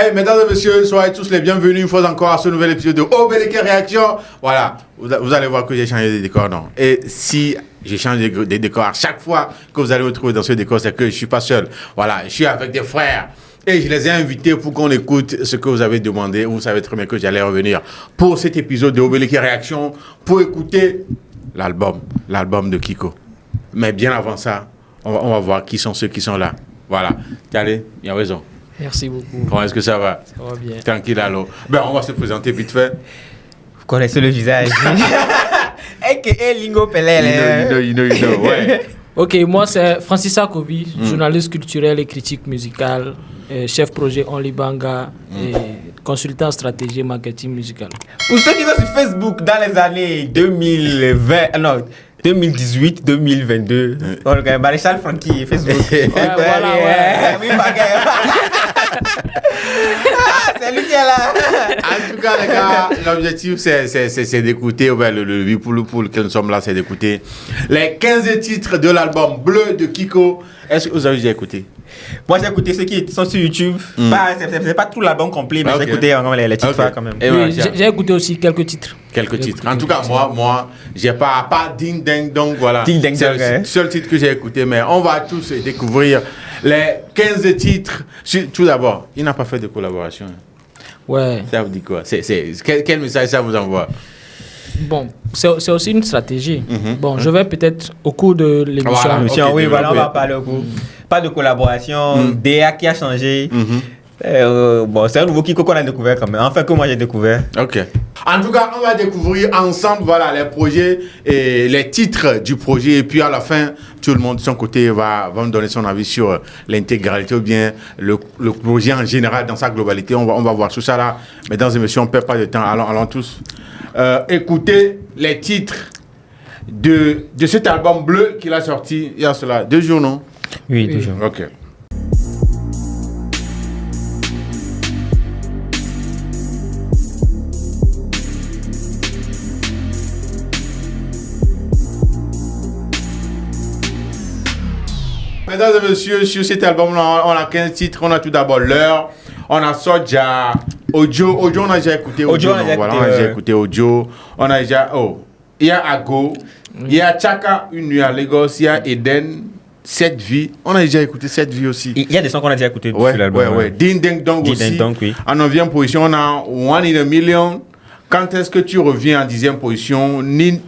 Hey, mesdames et messieurs, soyez tous les bienvenus une fois encore à ce nouvel épisode de Obélike Réaction. Voilà, vous allez voir que j'ai changé de décor, non? Et si j'ai changé des décors à chaque fois que vous allez me trouver dans ce décor, c'est que je ne suis pas seul. Voilà, je suis avec des frères. Et je les ai invités pour qu'on écoute ce que vous avez demandé. Vous savez très bien que j'allais revenir pour cet épisode de Obélike Réaction pour écouter l'album de Kiko. Mais bien avant ça, on va voir qui sont ceux qui sont là. Voilà. Allez, il y a raison. Merci beaucoup. Comment est-ce que ça va? Ça va bien. Tranquille alors. Ben, on va se présenter vite fait. Vous connaissez le visage. A.K.A. Lingo Pelele. You know, ouais. Ok, moi c'est Francis Akobi, journaliste culturel et critique musicale, chef projet Only Banga et consultant en stratégie et marketing musical. Pour ceux qui sont sur Facebook dans les années 2018, 2022, on regarde Maréchal Francky, Facebook. Voilà. Oui, c'est lui qui est là. En tout cas, les gars, l'objectif, c'est d'écouter, le but pour lequel nous sommes là, c'est d'écouter les 15 titres de l'album Bleu de Kiko. Est-ce que vous avez déjà écouté? Moi, j'ai écouté ceux qui sont sur YouTube. C'est pas tout l'album complet, mais j'ai écouté les titres quand même. Et oui, j'ai écouté aussi quelques titres. En tout cas, moi, j'ai pas Ding Dang Dong, voilà. Ding Dang Dong, c'est le seul titre que j'ai écouté, mais on va tous découvrir les 15 titres. Tout d'abord, il n'a pas fait de collaboration. Ouais. Ça vous dit quoi? Quel message ça vous envoie? Bon, c'est aussi une stratégie. Bon, je vais peut-être au cours de l'émission. Voilà, oui, voilà, on va parler au cours. Pas de collaboration, DA qui a changé. Bon, c'est un nouveau Kiko qu'on a découvert quand même. Enfin, que moi j'ai découvert. Ok. En tout cas, on va découvrir ensemble, voilà, les projets et les titres du projet. Et puis à la fin, tout le monde de son côté va me donner son avis sur l'intégralité ou bien le projet en général dans sa globalité. On va voir tout ça là. Mesdames et messieurs, on ne perd pas de temps. Allons tous écouter les titres de cet album bleu qu'il a sorti il y a cela 2 jours, non? Oui, 2 jours. Ok. Mesdames et messieurs, sur cet album, on a 15 titres. On a tout d'abord L'heure. On a Soja, Ojo, on a déjà écouté. On a déjà écouté Ojo. On a déjà. Il y a Ago. Il y a Chaka, Une nuit à Lagos. Il y a Eden, 7 vies. On a déjà écouté 7 vies aussi. Il y a des sons qu'on a déjà écoutés sur l'album. Ouais. Ding Dang Dong aussi. Ding Dang, oui. En 9e position, on a One in a Million. Quand est-ce que tu reviens en 10e position? Ni.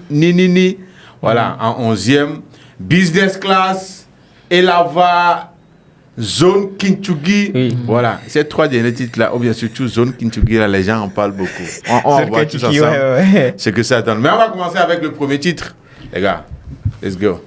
Voilà, en 11e. Business Class. Elava, Zone Kintugi. Oui. Voilà, ces 3 derniers titres-là, ou bien surtout Zone Kintugi, là, les gens en parlent beaucoup. On va voir tout ça ensemble. Ouais. C'est que ça donne. Mais on va commencer avec le premier titre. Les gars, let's go.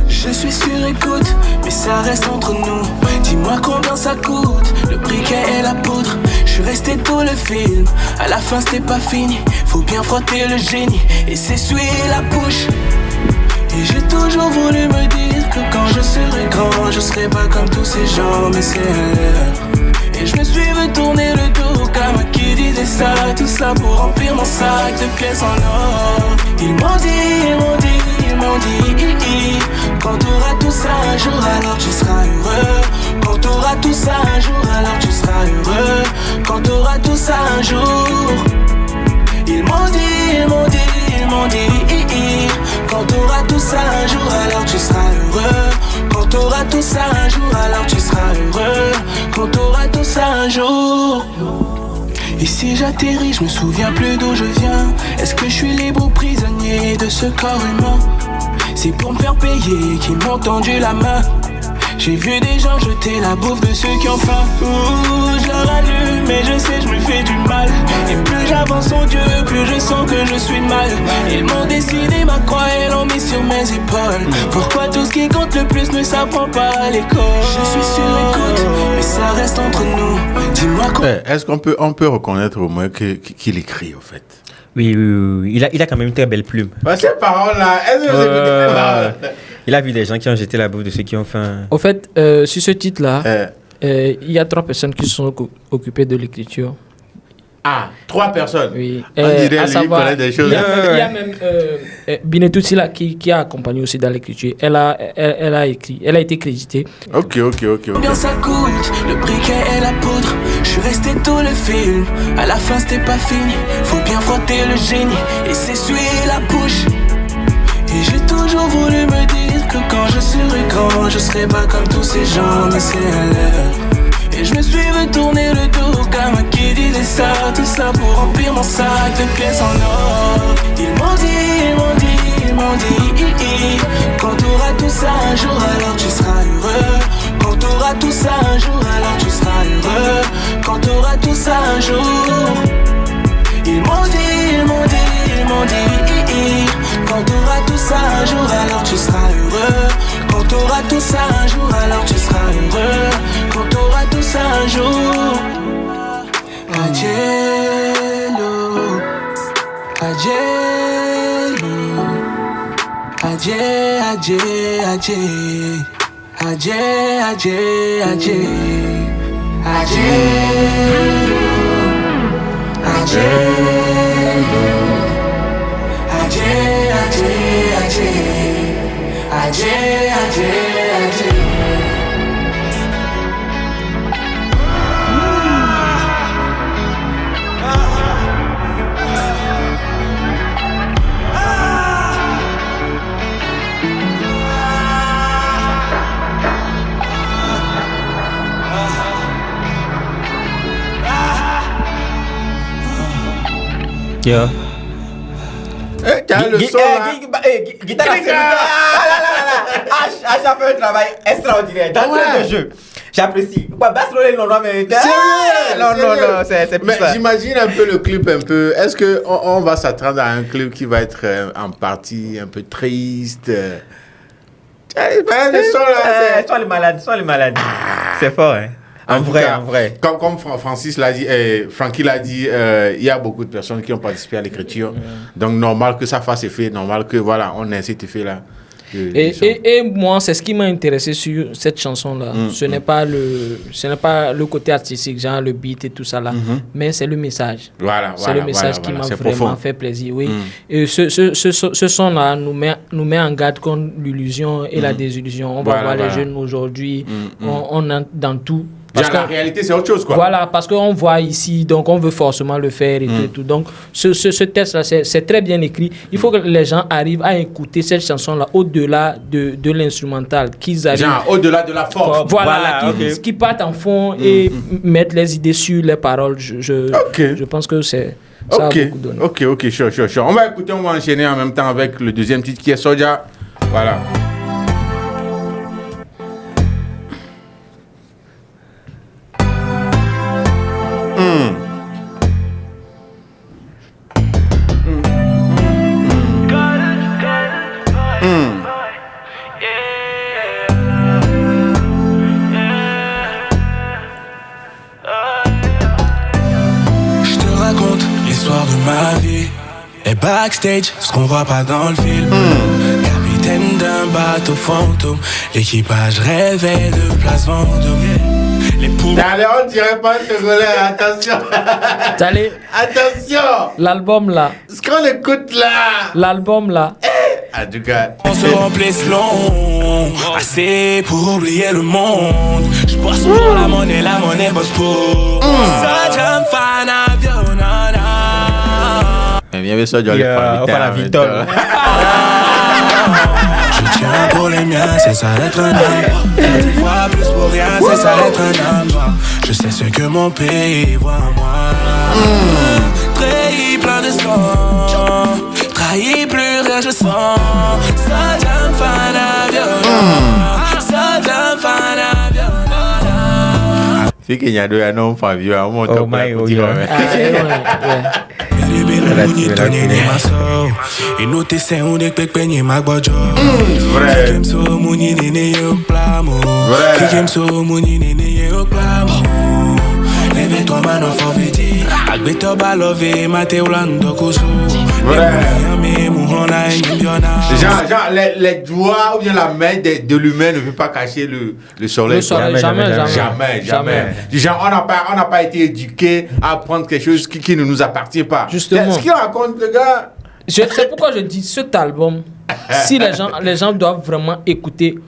Je suis sur écoute, mais ça reste entre nous. Dis-moi combien ça coûte, le briquet et la poudre. Je suis resté pour le film, à la fin c'était pas fini. Faut bien frotter le génie et s'essuyer la bouche. Et j'ai toujours voulu me dire que quand je serai grand, je serai pas comme tous ces gens, mais c'est l'heure. Et je me suis retourné le dos comme qui disait ça. Tout ça pour remplir mon sac de pièces en or. Ils m'ont dit quand t'auras tout ça un jour, alors tu seras heureux. Quand t'auras tout ça un jour, alors tu seras heureux. Quand t'auras tout ça un jour. Ils m'ont dit quand t'auras tout ça un jour, alors tu seras heureux. Quand t'auras tout ça un jour, alors tu seras heureux. Quand t'auras tout ça un jour. Et si j'atterris, je me souviens plus d'où je viens. Est-ce que je suis libre ou prisonnier de ce corps humain? C'est pour me faire payer qu'ils m'ont tendu la main. J'ai vu des gens jeter la bouffe de ceux qui ont faim. Je leur allume, mais je sais, je me fais du mal. Et plus j'avance en Dieu, plus je sens que je suis mal. Ils m'ont dessiné ma croix et l'ont mis sur mes épaules. Pourquoi tout ce qui compte le plus ne s'apprend pas à l'école? Je suis sur écoute, mais ça reste entre nous. Dis-moi quoi. Est-ce qu'on peut reconnaître au moins qu'il écrit, au fait? Oui. Il a quand même une très belle plume. Ces paroles-là, est-ce que vous écoutez? Il a vu des gens qui ont jeté la bouffe de ceux qui ont faim. Au fait, sur ce titre-là, Il y a 3 personnes qui sont occupées de l'écriture. Ah, 3 personnes. Oui. On dirait à lui savoir, connaît des choses. il y a même Binetou Silla qui a accompagné aussi dans l'écriture. Elle a été créditée. Ok. Bien ça coûte, le briquet et la poudre. Je suis resté tout le film, à la fin c'était pas fini. Faut bien frotter le génie et s'essuyer la bouche. Et j'ai toujours voulu me dire que quand je serai grand, je serai pas comme tous ces gens, mais c'est à l'heure. Et je me suis vu tourner le dos comme qui disait ça. Tout ça pour remplir mon sac de pièces en or. Ils m'ont dit quand t'auras tout ça un jour alors tu seras heureux. Quand t'auras tout ça un jour alors tu seras heureux. Quand t'auras tout ça un jour. Ils m'ont dit quand t'auras tout ça un jour alors tu seras heureux. Quand t'auras tout ça un jour alors tu seras heureux. Quand t'auras tout ça un jour. Adielo, adielo, adielo, Yo. T'as le son là. Guitare à H a fait un travail extraordinaire dans le jeu. J'apprécie. Basse non, mais. Non, c'est plus Mais ça. j'imagine un peu le clip un peu. Est-ce que on va s'attendre à un clip qui va être en partie un peu triste? Le son là. Soit les malades. C'est fort, hein. En vrai. Comme Francis l'a dit, Frankie l'a dit, il y a beaucoup de personnes qui ont participé à l'écriture. Donc, normal que ça fasse effet, normal que, voilà, on ait cet effet-là. Et moi, c'est ce qui m'a intéressé sur cette chanson-là. Ce n'est pas le côté artistique, genre le beat et tout ça là, mais c'est le message. C'est le message qui m'a vraiment fait plaisir. Oui. Et ce son-là nous met en garde contre l'illusion et la désillusion. On va voir les jeunes aujourd'hui, on est dans tout. Parce que la réalité, c'est autre chose, quoi. Voilà, parce qu'on voit ici, donc on veut forcément le faire et tout. Donc, ce texte-là, c'est très bien écrit. Il faut que les gens arrivent à écouter cette chanson-là au-delà de l'instrumental. Qu'ils arrivent... Genre, au-delà de la force. Voilà, qui partent en fond et mettent les idées sur les paroles. Je pense que c'est... Ça a beaucoup donné. Ok, sure. On va écouter, on va enchaîner en même temps avec le deuxième titre qui est Soja. Voilà. Backstage, ce qu'on voit pas dans le film. Capitaine d'un bateau fantôme, l'équipage rêvait de place Vendôme. Les poux. Allez, on dirait pas te relais, attention. Attention. L'album là. Ce qu'on écoute là. L'album là. En tout cas. On se remplisse long, assez pour oublier le monde. Je bosse pour la monnaie bosse pour. Ça j'aime fan avion, nana. Il y avait ça, Jolly la Victor. Je tiens pour les miens, c'est ça être un homme. Des fois plus pour rien, c'est ça être un homme. Je sais ce que mon pays voit en moi. Trahi plein de sang, trahi plus rien je sens. Ça j'aime fan avion, ça j'aime fan avion. C'est qu'il y a deux années, on vieux, on monte au my god. E nou te se ou dek pek penye mak bojo. Vrai. Kikem so mouni nene yo plamo. Kikem so mouni nene yo plamo. connais toi man of ovidi. Agbeto balové, Mateolando Kosu. Genre, les doigts ou bien la main de l'humain ne peut pas cacher le soleil. Le soleil, jamais. Genre, on n'a pas été éduqué à apprendre quelque chose qui ne nous appartient pas. Justement. Ce qu'il raconte, le gars. C'est pourquoi je dis cet album, si les gens doivent vraiment écouter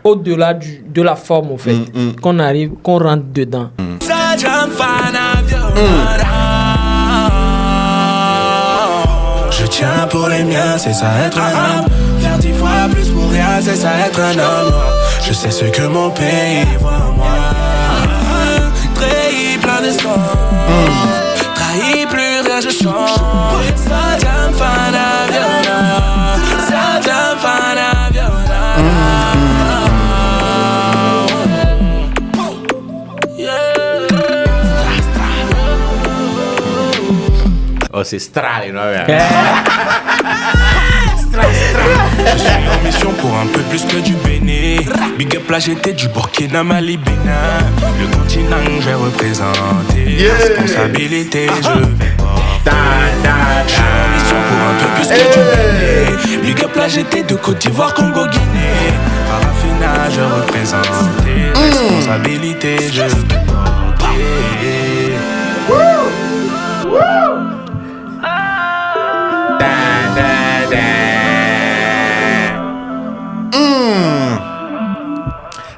au-delà de la forme, au fait, qu'on rentre dedans. Je tiens pour les miens, c'est ça être un homme. Faire 10 fois plus pour rien, c'est ça être un homme. Je sais ce que mon pays voit en moi. Trahi plein de sang, trahi plus rien, je chante. Ça j'aime fan à violon, ça j'aime fan à violon. Oh, c'est Stral, non? Je suis en mission pour un peu plus que du Bénin. Big up la GT du Burkina Mali Bénin. Le continent que j'ai représenté. Responsabilité, je vais porter. Je suis en mission pour un peu plus que du Bénin. Big up la GT de Côte d'Ivoire, Congo, Guinée. Paraffinage, je représenté. Responsabilité, je vais porter.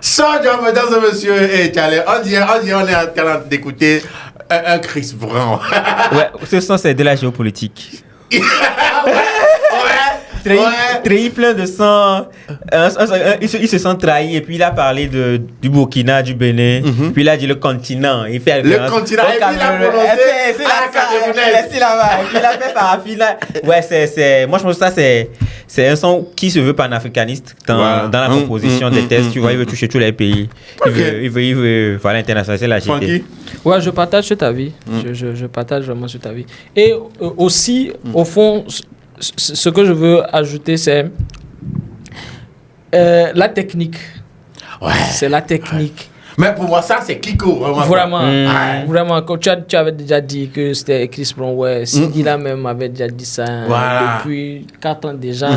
Ça, mesdames et messieurs, on dirait on est en train d'écouter un Chris Brown. Ouais, ce son, c'est de la géopolitique. Trahi plein de sang. Il se sent trahi et puis il a parlé du Burkina, du Bénin. Puis il a dit le continent. Il fait le continent. Et puis il a prononcé la Camerounaise. Et puis il a fait paraffinage. Ouais, moi je pense que ça c'est un son qui se veut panafricaniste dans la composition des textes. Tu vois, il veut toucher tous les pays. Il veut voilà, internationaliser la GT. Ouais, je partage cet avis. Je partage vraiment cet avis. Et aussi, au fond, ce que je veux ajouter, c'est la technique. Ouais. C'est la technique. Mais pour moi, ça, c'est Kiko, vraiment. Vraiment. Quand tu avais déjà dit que c'était Chris Brown, ouais. Sigila même avait déjà dit ça depuis 4 ans déjà,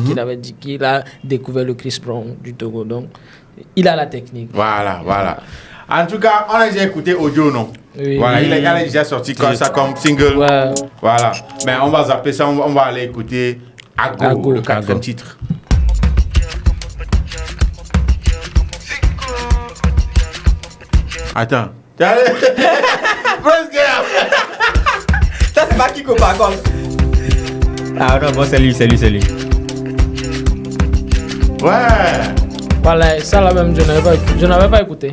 qu'il avait dit qu'il a découvert le Chris Brown du Togo. Donc, il a la technique. Voilà. En tout cas, on a déjà écouté Audio, non? Oui. Voilà, il a déjà sorti comme ça, comme single. Ouais. Voilà. Mais on va zapper ça, on va aller écouter Ago, le 4e titre. Attends. Ça, c'est pas Kiko par contre. Ah non, bon, c'est lui. Ouais. Voilà, ça là même, je n'avais pas écouté. Hein? Je n'avais pas écouté.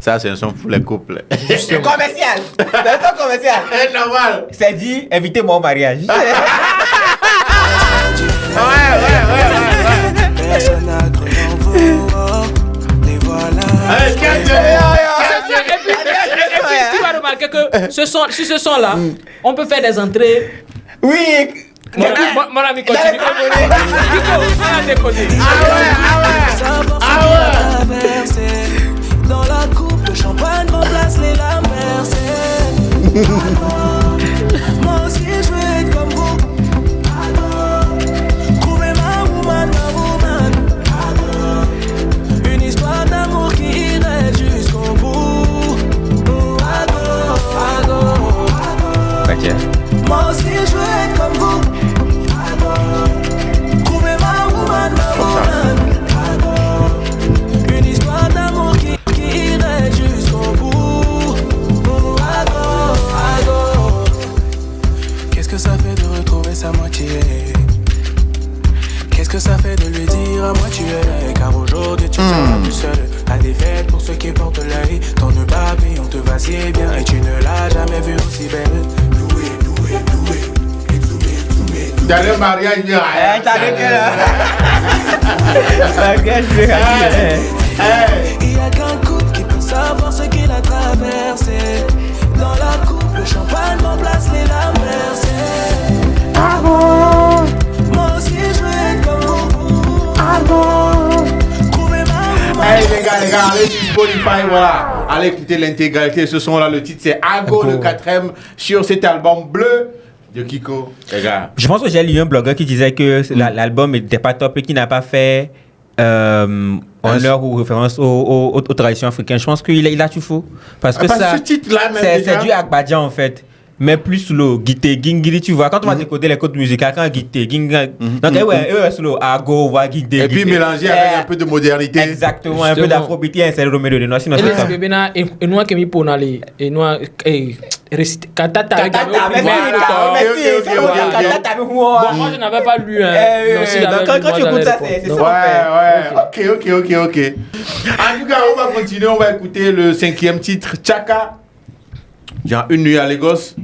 Ça, c'est un son pour les couples. C'est commercial. C'est un son commercial. C'est normal. C'est dit, invitez-moi au mariage. Ouais. Personne n'a cru en vous. Les voilà. Et puis, tu vas remarquer que sur ce son-là, on peut faire des entrées. Oui. Mon ami continue. Kiko, on a déconné. Ah ouais. Dans la coupe, le champagne remplace les larmes versées. Moi aussi je veux être comme vous. Trouver ma woman. Une histoire d'amour qui irait jusqu'au bout. Moi aussi je veux être comme vous. Trouver ma woman. Une histoire d'amour qui irait jusqu'au bout. Qu'est-ce que ça fait de retrouver sa moitié? Qu'est-ce que ça fait de lui dire à moi tu es? Car aujourd'hui tu seras plus seul. La défaite pour ceux qui portent l'œil. Ton papillon te va si bien et tu ne l'as jamais vue aussi belle. Loué, T'as le mariage, il dit rien. T'as le mariage, je vais Il y a qu'un couple qui peut savoir ce qu'il a traversé. Dans la coupe, le champagne remplace les larmes versées. Moi aussi je veux être comme vous. Trouver ma Hey les gars, allez sur Spotify, voilà. Allez écouter l'intégralité de ce son-là. Le titre c'est Ago, le 4ème sur cet album bleu de Kiko. Les gars. Je pense que j'ai lu un blogueur qui disait que l'album n'était pas top et qui n'a pas fait honneur ou référence aux traditions africaines. Je pense qu'il a tout faux. Parce que ça, ce titre-là, même c'est du Agbadjan en fait. Mais plus slow, guité, gingiri, tu vois. Quand on va décoder les codes musicales, quand guité, gingiri. Donc, ouais, slow, ago, va guité. Et puis mélanger avec un peu de modernité. Exactement, un peu d'afrobeat, c'est le Roméo de Noix. Sinon, c'est ça. Et nous, qui pour aller, et nous, réciter. Katata avec moi, je n'avais pas lu. Quand tu écoutes ça, c'est ça. Ouais. Ok. En tout cas, on va continuer. On va écouter le 5e titre, Chaka. Genre Une nuit à Lagos.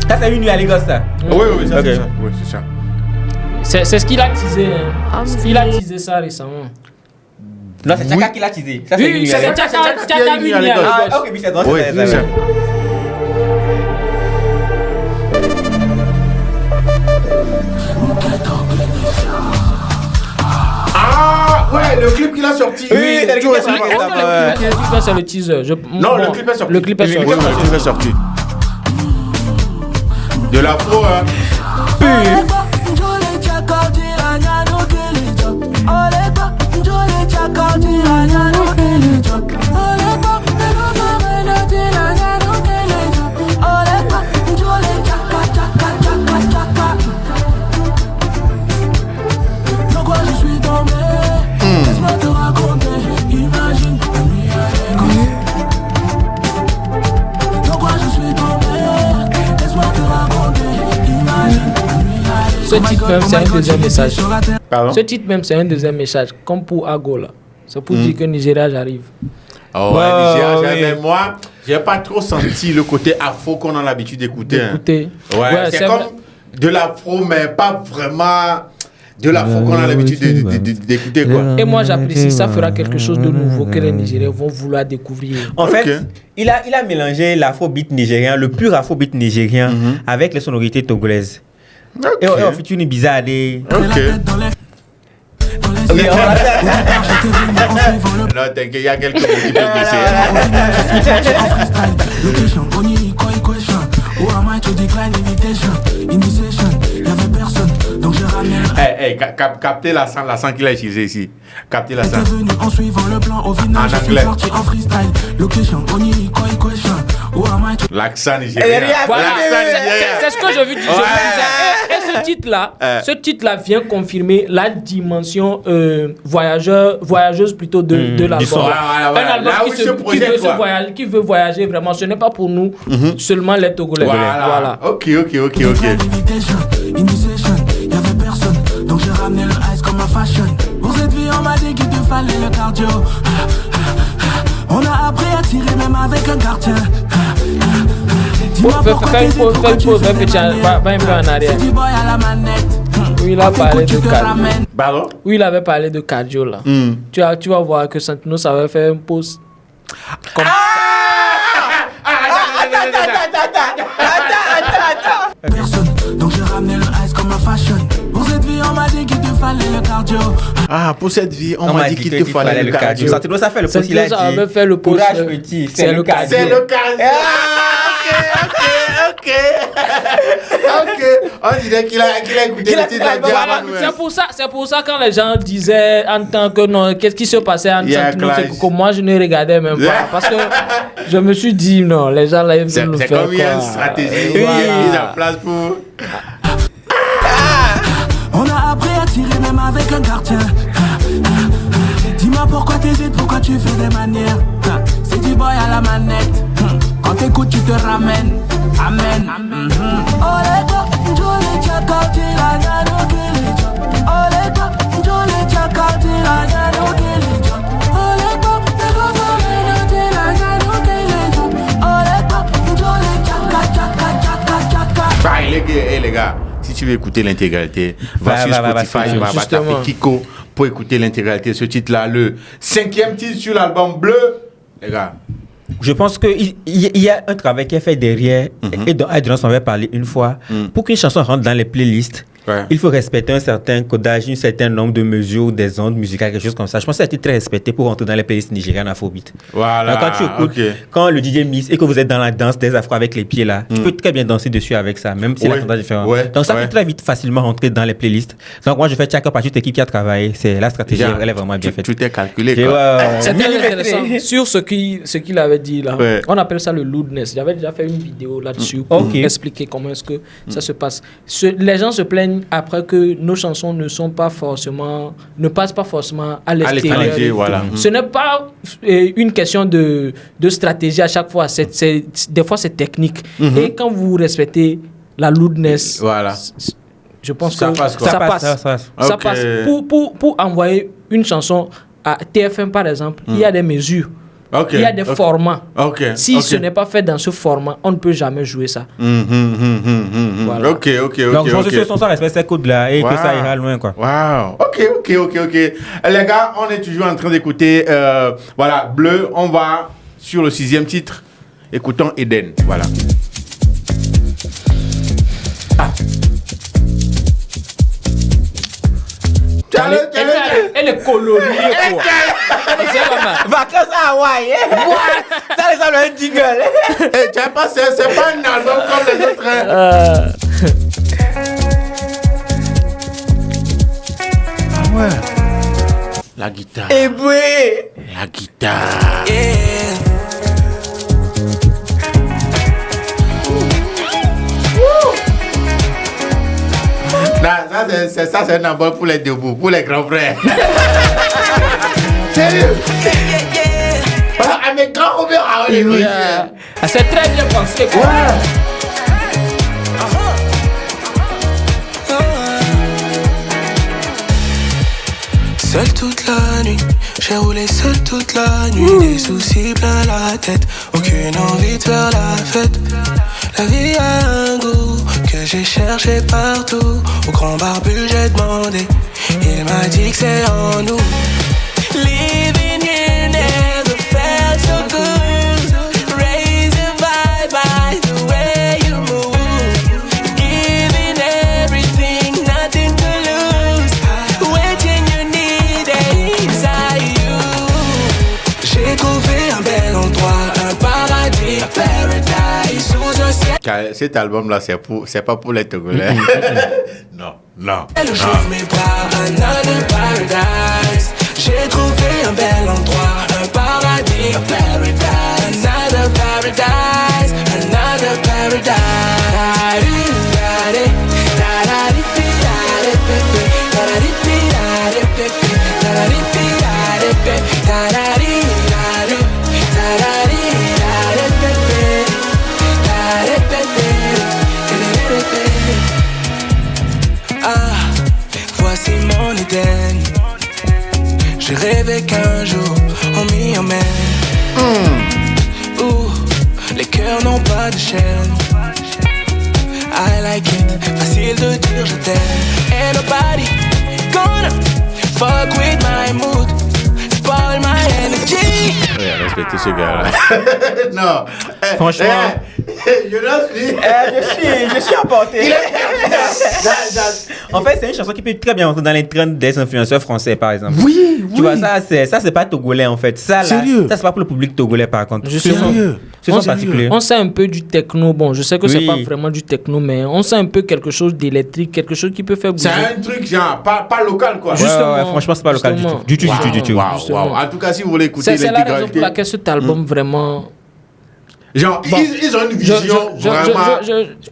Ça, c'est Une nuit à Lagos, ça. Oui, ça, okay. C'est ça. C'est ce qu'il a teasé. Il a teasé ça récemment. Non, c'est Chaka qui l'a teasé. Ça, oui, c'est Chaka Une nuit à Lagos. Ah, ok, mais c'est drôle. Ouais, le clip qu'il a sorti. Oui, c'est le clip c'est le teaser. Non, le clip est sorti. Le clip est sorti. De l'afro, hein. Ce titre même, c'est un deuxième message. Pardon? Ce titre même, c'est un deuxième message. Comme pour Ago, là. C'est pour dire que Nigeria, j'arrive. Oh ouais, Nigeria, mais moi, j'ai pas trop senti le côté afro qu'on a l'habitude d'écouter. Ouais, c'est comme de l'afro, mais pas vraiment de l'afro qu'on a l'habitude d'écouter, quoi. Et moi, j'apprécie. Ça fera quelque chose de nouveau que les Nigériens vont vouloir découvrir. En fait, il a mélangé l'afrobeat nigérien, le pur afrobeat nigérien, avec les sonorités togolaises. Okay. Et on fait une bizarre. Ok. Non, t'inquiète, il y a quelques mots qui peuvent baisser. Captez l'accent qu'il a utilisé ici. Captez l'accent. En suivant le plan, au final, je suis parti en freestyle. Location, l'accent nigérien. C'est ce que je veux dire. Et ce titre-là vient confirmer la dimension voyageuse plutôt de l'album. Un album qui veut voyager vraiment. Ce n'est pas pour nous seulement les Togolais. Voilà. Ok. Il y avait personne, donc j'ai ramené le ice comme ma fashion. Pour cette vie, on m'a dit qu'il te fallait le cardio. On a appris à tirer même avec un gardien. Fais une pause, un peu en arrière. Où il a parlé de cardio. Pardon? Où il avait parlé de cardio là. Tu vas voir que Santino, ça va faire une pause. Comme Personne, donc j'ai ramené le ice comme ma fashion. Pour cette vie, on m'a dit qu'il te fallait le cardio. Pour cette vie, on m'a dit qu'il te fallait le cardio. Ça fait le post, il a dit. fait le post. Courage petit, c'est le cardio. C'est le cardio. Ok. On dirait qu'il a écouté le titre de la diamant. C'est pour ça quand les gens disaient en tant que non, qu'est-ce qui se passait en Santino, c'est que moi je ne regardais même pas. Parce que je me suis dit non, les gens là ils veulent nous faire quoi. C'est comme il y a une stratégie mise en place pour... On a appris à tirer même avec un gardien. Dis-moi pourquoi t'hésites, pourquoi tu fais des manières. C'est du boy à la manette. Quand t'écoutes, tu te ramènes. Amen. tu veux écouter l'intégralité, va sur Spotify, va taper Kiko pour écouter l'intégralité de ce titre-là, le 5e titre sur l'album Bleu. Les gars. Je pense qu'il y a un travail qui est fait derrière, et dont Adrien s'en avait parlé une fois. Pour qu'une chanson rentre dans les playlists, il faut respecter un certain codage, un certain nombre de mesures des ondes musicales, quelque chose comme ça. Je pense que ça a été très respecté pour rentrer dans les playlists nigériennes Afrobeat. Voilà. Alors, quand tu écoutes, quand le DJ mixe et que vous êtes dans la danse des afros avec les pieds là, tu peux très bien danser dessus avec ça, même si la tendance est différente. Donc ça peut très vite facilement rentrer dans les playlists. Donc moi je fais check-up à toute l'équipe qui a travaillé. C'est la stratégie, elle est vraiment bien faite. Tout est calculé. C'est très intéressant. Sur ce qu'il avait dit là, on appelle ça le lewdness. J'avais déjà fait une vidéo là-dessus pour expliquer comment est-ce que ça se passe. Les gens se plaignent après que nos chansons ne passent pas forcément à l'extérieur. Voilà. Ce n'est pas une question de stratégie à chaque fois. Des fois, c'est technique. Et quand vous respectez la lewdness, je pense que ça passe. Pour envoyer une chanson à TF1, par exemple, il y a des mesures. Il y a des formats. Si ce n'est pas fait dans ce format, on ne peut jamais jouer ça. Voilà. Donc, je pense que ce sont ça respecte ces codes-là et que ça ira loin, quoi. Wow. Ok. Les gars, on est toujours en train d'écouter, Bleu. On va sur le 6e titre. Écoutons Eden. Voilà. Elle est coloniée, quoi. Vacances à Hawaï. Ça ressemble à un jingle. C'est pas un album comme les autres. La guitare. La guitare. Ça, c'est un album pour les debout, pour les grands frères. Sérieux? Mes grands frères, c'est très bien pensé, quoi. Seul toute la nuit, j'ai roulé seul toute la nuit. Des soucis plein la tête, aucune envie de faire la fête. La vie a un goût que j'ai cherché partout. Au grand barbu j'ai demandé, il m'a dit que c'est en nous. Living here never felt so good. Raise the vibe by the way you move. Giving everything, nothing to lose. Waiting you need inside you. J'ai trouvé un bel endroit, un paradis, un paradise sous un ciel. Cet album-là, c'est pas pour les Togolais. Non. J'ouvre mes bras, another paradise. J'ai trouvé un bel endroit, un paradis, a paradise, another paradise, another paradise. Voici mon Éden. J'ai rêvé qu'un jour on m'y emmène. Où les cœurs n'ont pas de chaîne. I like it, facile de dire je t'aime. Ain't nobody gonna fuck with my mood, spoil my energy. Respectez ce gars-là. Non. Franchement. Je suis emporté. En fait, c'est une chanson qui peut très bien entrer dans les trends des influenceurs français, par exemple. Oui. Tu vois, ça, c'est pas togolais, en fait. Ça, là, ça, c'est pas pour le public togolais, par contre. C'est particulier. On sent un peu du techno. Bon, je sais que c'est pas vraiment du techno, mais on sent un peu quelque chose d'électrique, quelque chose qui peut faire bouger. C'est un truc, genre, pas local, quoi. Ouais, franchement, c'est pas local du tout. Du tout. Wow. En tout cas, si vous voulez écouter l'intégralité. C'est la raison pour laquelle cet album, vraiment... Genre, ils ont une vision vraiment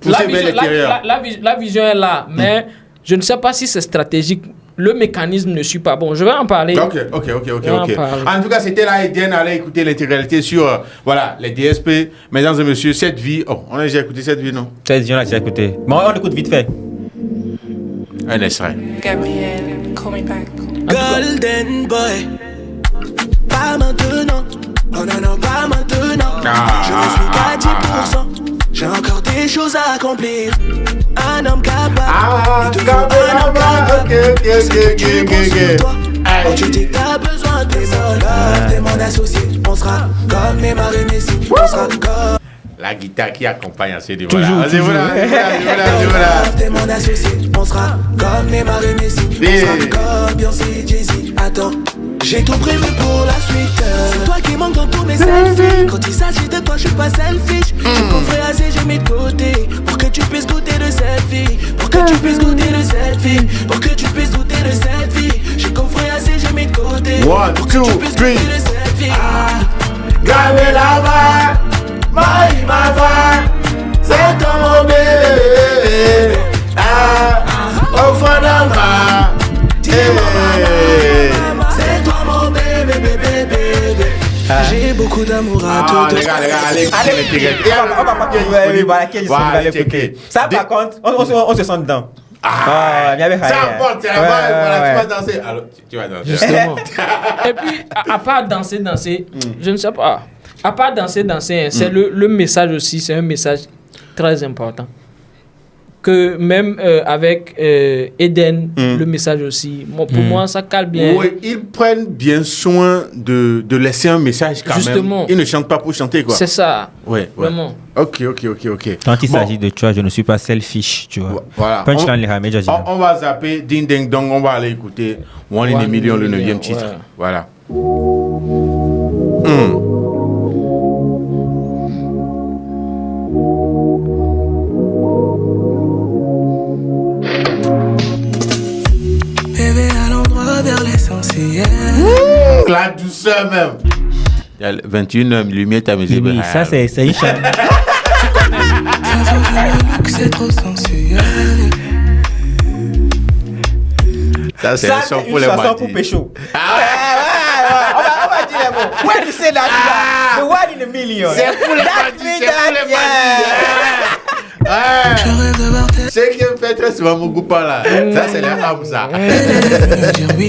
poussée vers l'extérieur. La vision est là, mais je ne sais pas si c'est stratégique. Le mécanisme ne suit pas. Bon, je vais en parler. Ok. En tout cas, c'était là, Etienne, allez écouter l'intégralité sur, les DSP. Mesdames et messieurs, Cette Vie. Oh, on a déjà écouté Cette Vie, non? Cette Vie, on a déjà écouté. Bon, on écoute vite fait. Un extrait. Gabriel, call me back. Golden boy. Pas maintenant. Non, pas maintenant. Je ne suis pas 10%. J'ai encore des choses à accomplir. Un homme capable. Il te faut un homme capable. Ok. Quand tu dis que t'as besoin de tes soldats, t'es mon associé. On sera comme Neymar et Messi. On sera comme... La guitare qui accompagne à ces deux. Toujours. Voilà. T'es mon associé. On sera comme Neymar et Messi. On sera comme Beyoncé et Jay-Z. Attends, j'ai tout prévu pour la suite. C'est toi qui manques dans tous mes selfies. Quand il s'agit de toi, je suis pas selfish. J'ai coffré assez, j'ai mis de côté. Pour que tu puisses goûter de cette vie. Pour que tu puisses goûter de cette vie. Pour que tu puisses goûter de cette vie. J'ai coffré assez, j'ai mis de côté. Pour que tu puisses goûter de cette vie. Gardez la main. Ma va, c'est ton mon bébé. Au fond de ma. C'est toi mon bébé. J'ai beaucoup d'amour à te donner. Allez, on va pas voilà, ça par contre, on se sent dedans. Ça importe, tu vas danser. Alors, tu vas danser. Justement. Et puis, à part danser, je ne sais pas. À part danser, c'est le message aussi, c'est un message très important. Que même avec Eden, le message aussi, pour moi, ça cale bien. Oui, ils prennent bien soin de laisser un message quand Justement. même. Ils ne chantent pas pour chanter, quoi. C'est ça. Ouais. Vraiment. Ok. Quand il s'agit de toi, je ne suis pas selfish, tu vois. Voilà. Punchline les ramènes, on va zapper Ding Ding Dong, on va aller écouter One in a Million, le 9e titre. Ouais. Voilà. Bébé, allons droit vers l'essentiel. La douceur même. Il y a 21h, lumière, ta musique. Oui, ça c'est une chanson. C'est trop sensuel. Ça, c'est Ça, une c'est chanson une pour les chanson mardis. pour Pécho. On va dire les mots. When you say that, the one in a million. C'est pour les mardis, Je rêve de voir tes Ce qui me fait très souvent mon goût là. Ça, c'est les âmes, ça. me dire oui.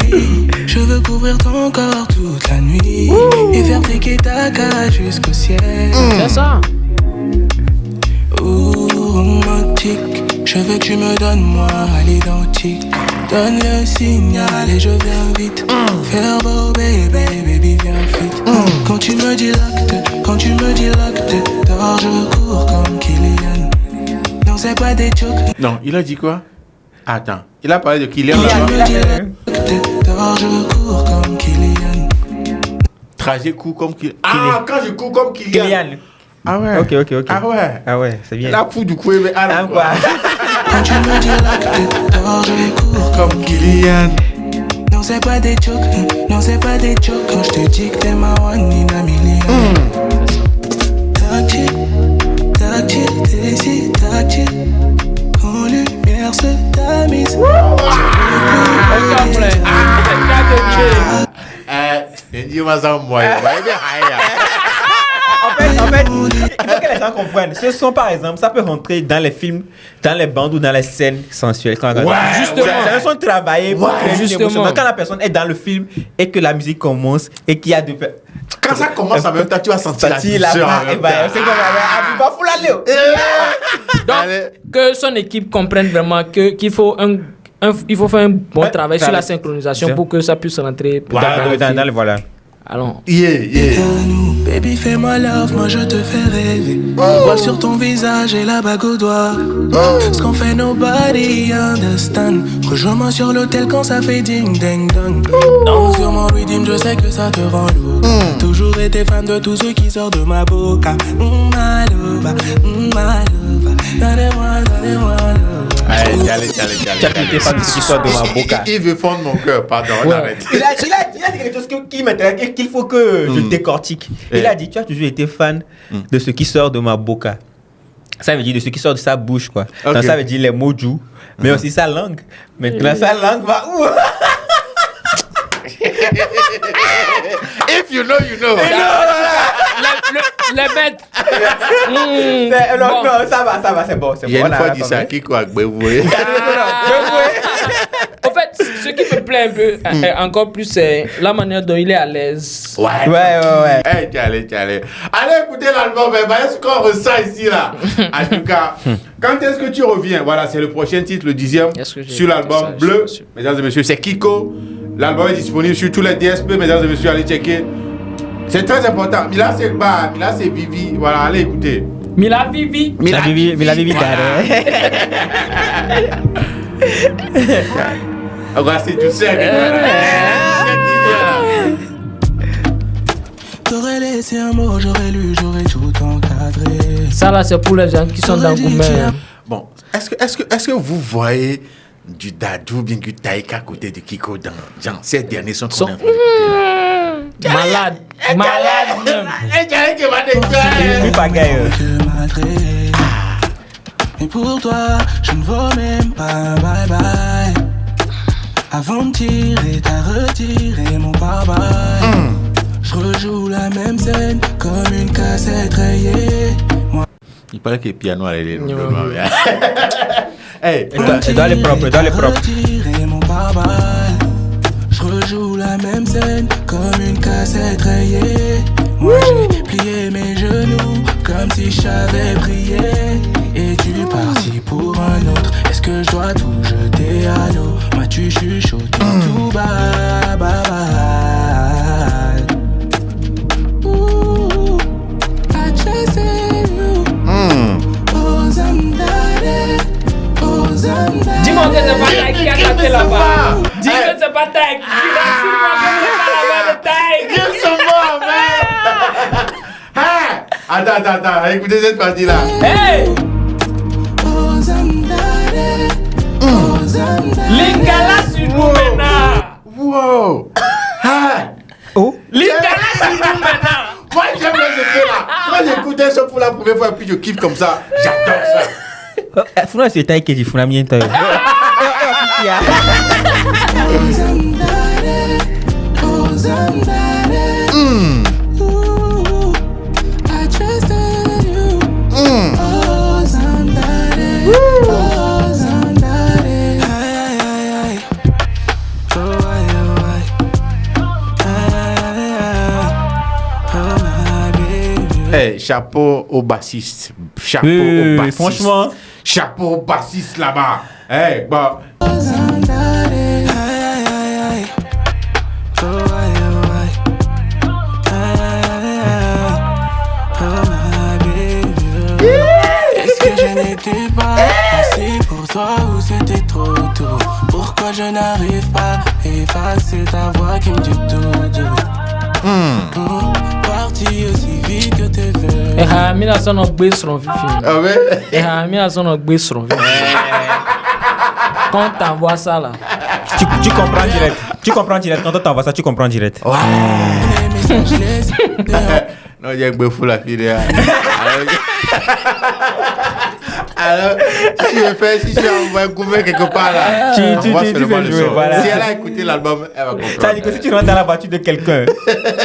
Je veux couvrir ton corps toute la nuit. Et faire piquer ta cage jusqu'au ciel. C'est ça. Romantique. Je veux que tu me donnes moi à l'identique. Donne le signal et je viens vite. Faire beau baby viens vite. Quand tu me dis l'acte, dehors je cours comme Kylian. Non c'est pas des jokes. Non, il a dit quoi? Attends, il a parlé de Kylian. Quand tu me dis l'acte, dehors je cours comme Kylian. Trajet court comme Kylian. Ah, quand je cours comme Kylian. Kylian. Ah ouais. Ok. Ah ouais, C'est bien. La poudre du coup, mais Ah, quoi. Quand tu me dis l'acte, dehors je cours comme Kylian. Non c'est pas des jokes, quand je te dis que t'es ma one in a million. Tactile, t'es si tactile. Quand lumière se tamise. En fait, il faut que les gens comprennent. Ce son, par exemple, ça peut rentrer dans les films, dans les bandes ou dans les scènes sensuelles. Justement. C'est un son travaillé pour créer une justement. émotion. Quand la personne est dans le film et que la musique commence et qu'il y a deux... Quand ça commence en même temps, tu vas sentir la Si la douceur en main, même c'est comme temps. va foutre la léo. Donc, que son équipe comprenne vraiment qu'il faut il faut faire un bon travail sur la synchronisation pour que ça puisse rentrer Dans le voilà. Allons. Yeah. Baby, fais-moi love, moi je te fais rêver. Je vois sur ton visage et la bague au doigt. Ce qu'on fait, nobody understand. Rejoins-moi sur l'hôtel quand ça fait ding ding dong. Dans sur mon rhythm, je sais que ça te rend lourd. J'ai toujours été fan de tout ce qui sort de ma boca. My love, donnez-moi love. Allez. Tu as quitté pas ce qui sort de ma boca. Il veut fondre mon cœur, pardon, on arrête. Il a dit quelque chose qui m'intéresse et qu'il faut que je décortique. Il a dit, tu as toujours été fan de ce qui sort de ma boca. Ça veut dire de ce qui sort de sa bouche, quoi. Okay. Donc ça veut dire les mots doux, mais aussi sa langue. Maintenant, sa langue va où? If you know, you know. Les bêtes. Non, ça va, c'est bon. Il y a une fois dit ça, qui quoi, vous voyez. En fait, ce qui me plaît un peu, encore plus, c'est la manière dont il est à l'aise. Ouais. Hey, allez. Allez écouter l'album, est-ce qu'on ressent ici, là? En tout cas, quand est-ce que tu reviens? Voilà, c'est le prochain titre, le 10e, sur l'album Bleu. Mesdames et messieurs, c'est Kiko. L'album est disponible sur tous les DSP, mesdames et messieurs, allez checker. C'est très important. Mila, c'est le bar. Mila, c'est Vivi. Voilà, allez écouter. Mila Vivi. Mila Vivi, Voilà, c'est tout ça. T'aurais laissé un mot, j'aurais lu, j'aurais tout encadré. Ça là, c'est pour les gens qui sont dans Goumen. Bon, est-ce que vous voyez du Dadou bien du Taïka à côté de Kiko dans ces derniers sons qu'on a fait? Malade même. Mais pour toi, je ne vaux même pas bye bye. Avant de tirer, t'as retiré mon pare-bye. Je rejoue la même scène comme une cassette rayée. Il paraît que le piano allait les Hey, dans les propres. Retirer mon pare-bye. Je rejoue la même scène comme une cassette rayée. Moi j'ai plié mes genoux comme si je savais prier. Et tu partis pour un autre. Est-ce que je dois tout jeter à l'eau? M'as-tu chuchoté tout bas, bye bye. Ooh, I just said you. Oh Zambale, oh Zambale. Dis-moi que c'est pas Taïk qui a chanté là-bas. Dis que c'est pas Taïk. Dis-moi que c'est pas la voix de Taïk. Dis son mot, man. Attends, écoutez cette partie-là. Hey! Oh Zambale, oh Zambale. Lingala sur nous maintenant. Wow. Lingala sur nous maintenant. Moi, j'aime bien ce truc-là. Quand j'écoute un son pour la première fois et puis je kiffe comme ça, j'adore ça. Funa c'est taille que dit funa mien taille. Oh Zambale, oh Zambale. Ooh, I trusted you. Oh Zambale, oh Zambale. Ay. Oh ay. Oh my baby. Hey, chapeau au bassiste. Chapeau au bassiste. Franchement. Chapeau au bassiste là-bas. Hey, bah. Oh Zambale, ay. Oh ay. Oh my baby. Est-ce que je n'étais pas assez pour toi ou c'était trop tôt? Pourquoi je n'arrive pas à effacer ta voix qui me dit tout. Parti aussi vite que t'es venu. Et Hamina son of base from Fifi. Ah ouais? Et Hamina son of base from Fifi. Quand t'envoies ça là. Tu comprends direct. Tu comprends direct. Quand on t'envoie ça, tu comprends direct. Ouais. Non, il y a que fou la fille. Alors, si je envoie un couvert quelque part là, tu vois fais seulement le jouer, son. voilà. Si elle a écouté l'album, elle va comprendre. Ça dit que si tu rentres dans la voiture de quelqu'un,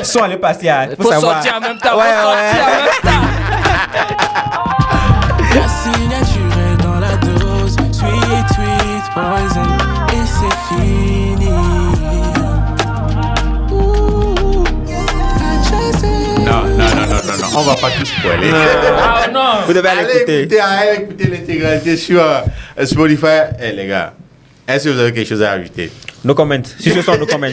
soit aller passer à. Faut sortir en même temps. La signature est dans la dose. Sweet poison. Et c'est fini. Non. On va pas tout spoiler. Ah non. Vous devez aller écouter. Allez écouter l'intégralité sur Spotify. Eh les gars, est-ce que vous avez quelque chose à ajouter? No comment. Si ce sont no comment.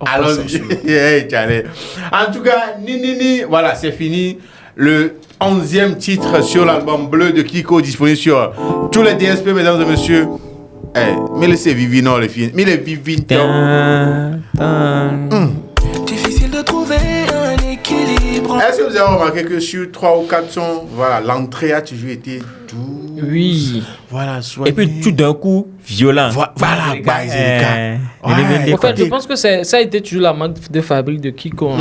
Allons-y. Hey, Charlie. En tout cas, ni, voilà, c'est fini. Le 11e titre sur l'album Bleu de Kiko, disponible sur tous les DSP, mesdames et messieurs. Hey, mais laissez Vivi, non, les filles. Mais les Vivi, difficile de trouver un équilibre. Est-ce que vous avez remarqué que sur 3 ou 4 sons, voilà, l'entrée a toujours été douce. Oui. Voilà, soigné. Et puis tout d'un coup, violent. Voilà, En fait, je pense que ça a été toujours la marque de fabrique de Kiko.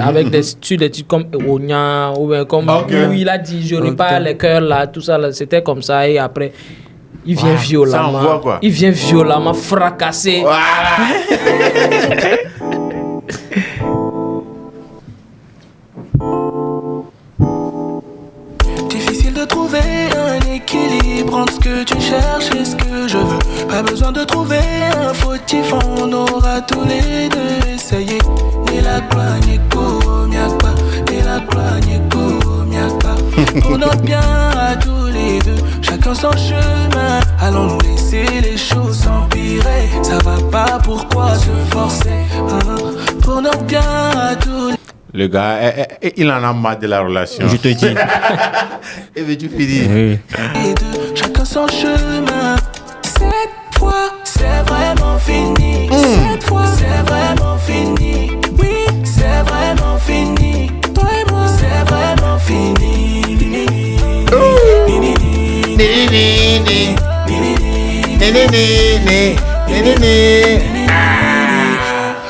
Avec des titres comme Onya, ou bien comme où il a dit je n'ai pas les cœurs là, tout ça, là, c'était comme ça. Et après, il vient violemment. Ça envoie, quoi. Il vient violemment fracasser. Voilà. Difficile de trouver un équilibre entre ce que tu cherches et ce que je veux. Pas besoin de trouver un fautif, on aura tous les deux essayé. Ni la gloire, ni Miakba, ni la gloire, ni Miakba. Pour notre bien à tous les deux, chacun son chemin. Allons nous laisser les choses s'empirer. Ça va pas, pourquoi se forcer? Pour notre bien à tous les... Le gars, il en a marre de la relation. Je te dis. Et veux-tu finir? Oui. Les deux, chacun son chemin. Cette fois, c'est vraiment fini. Cette fois, c'est vraiment fini. Oui, c'est vraiment fini. Toi et moi, c'est vraiment fini.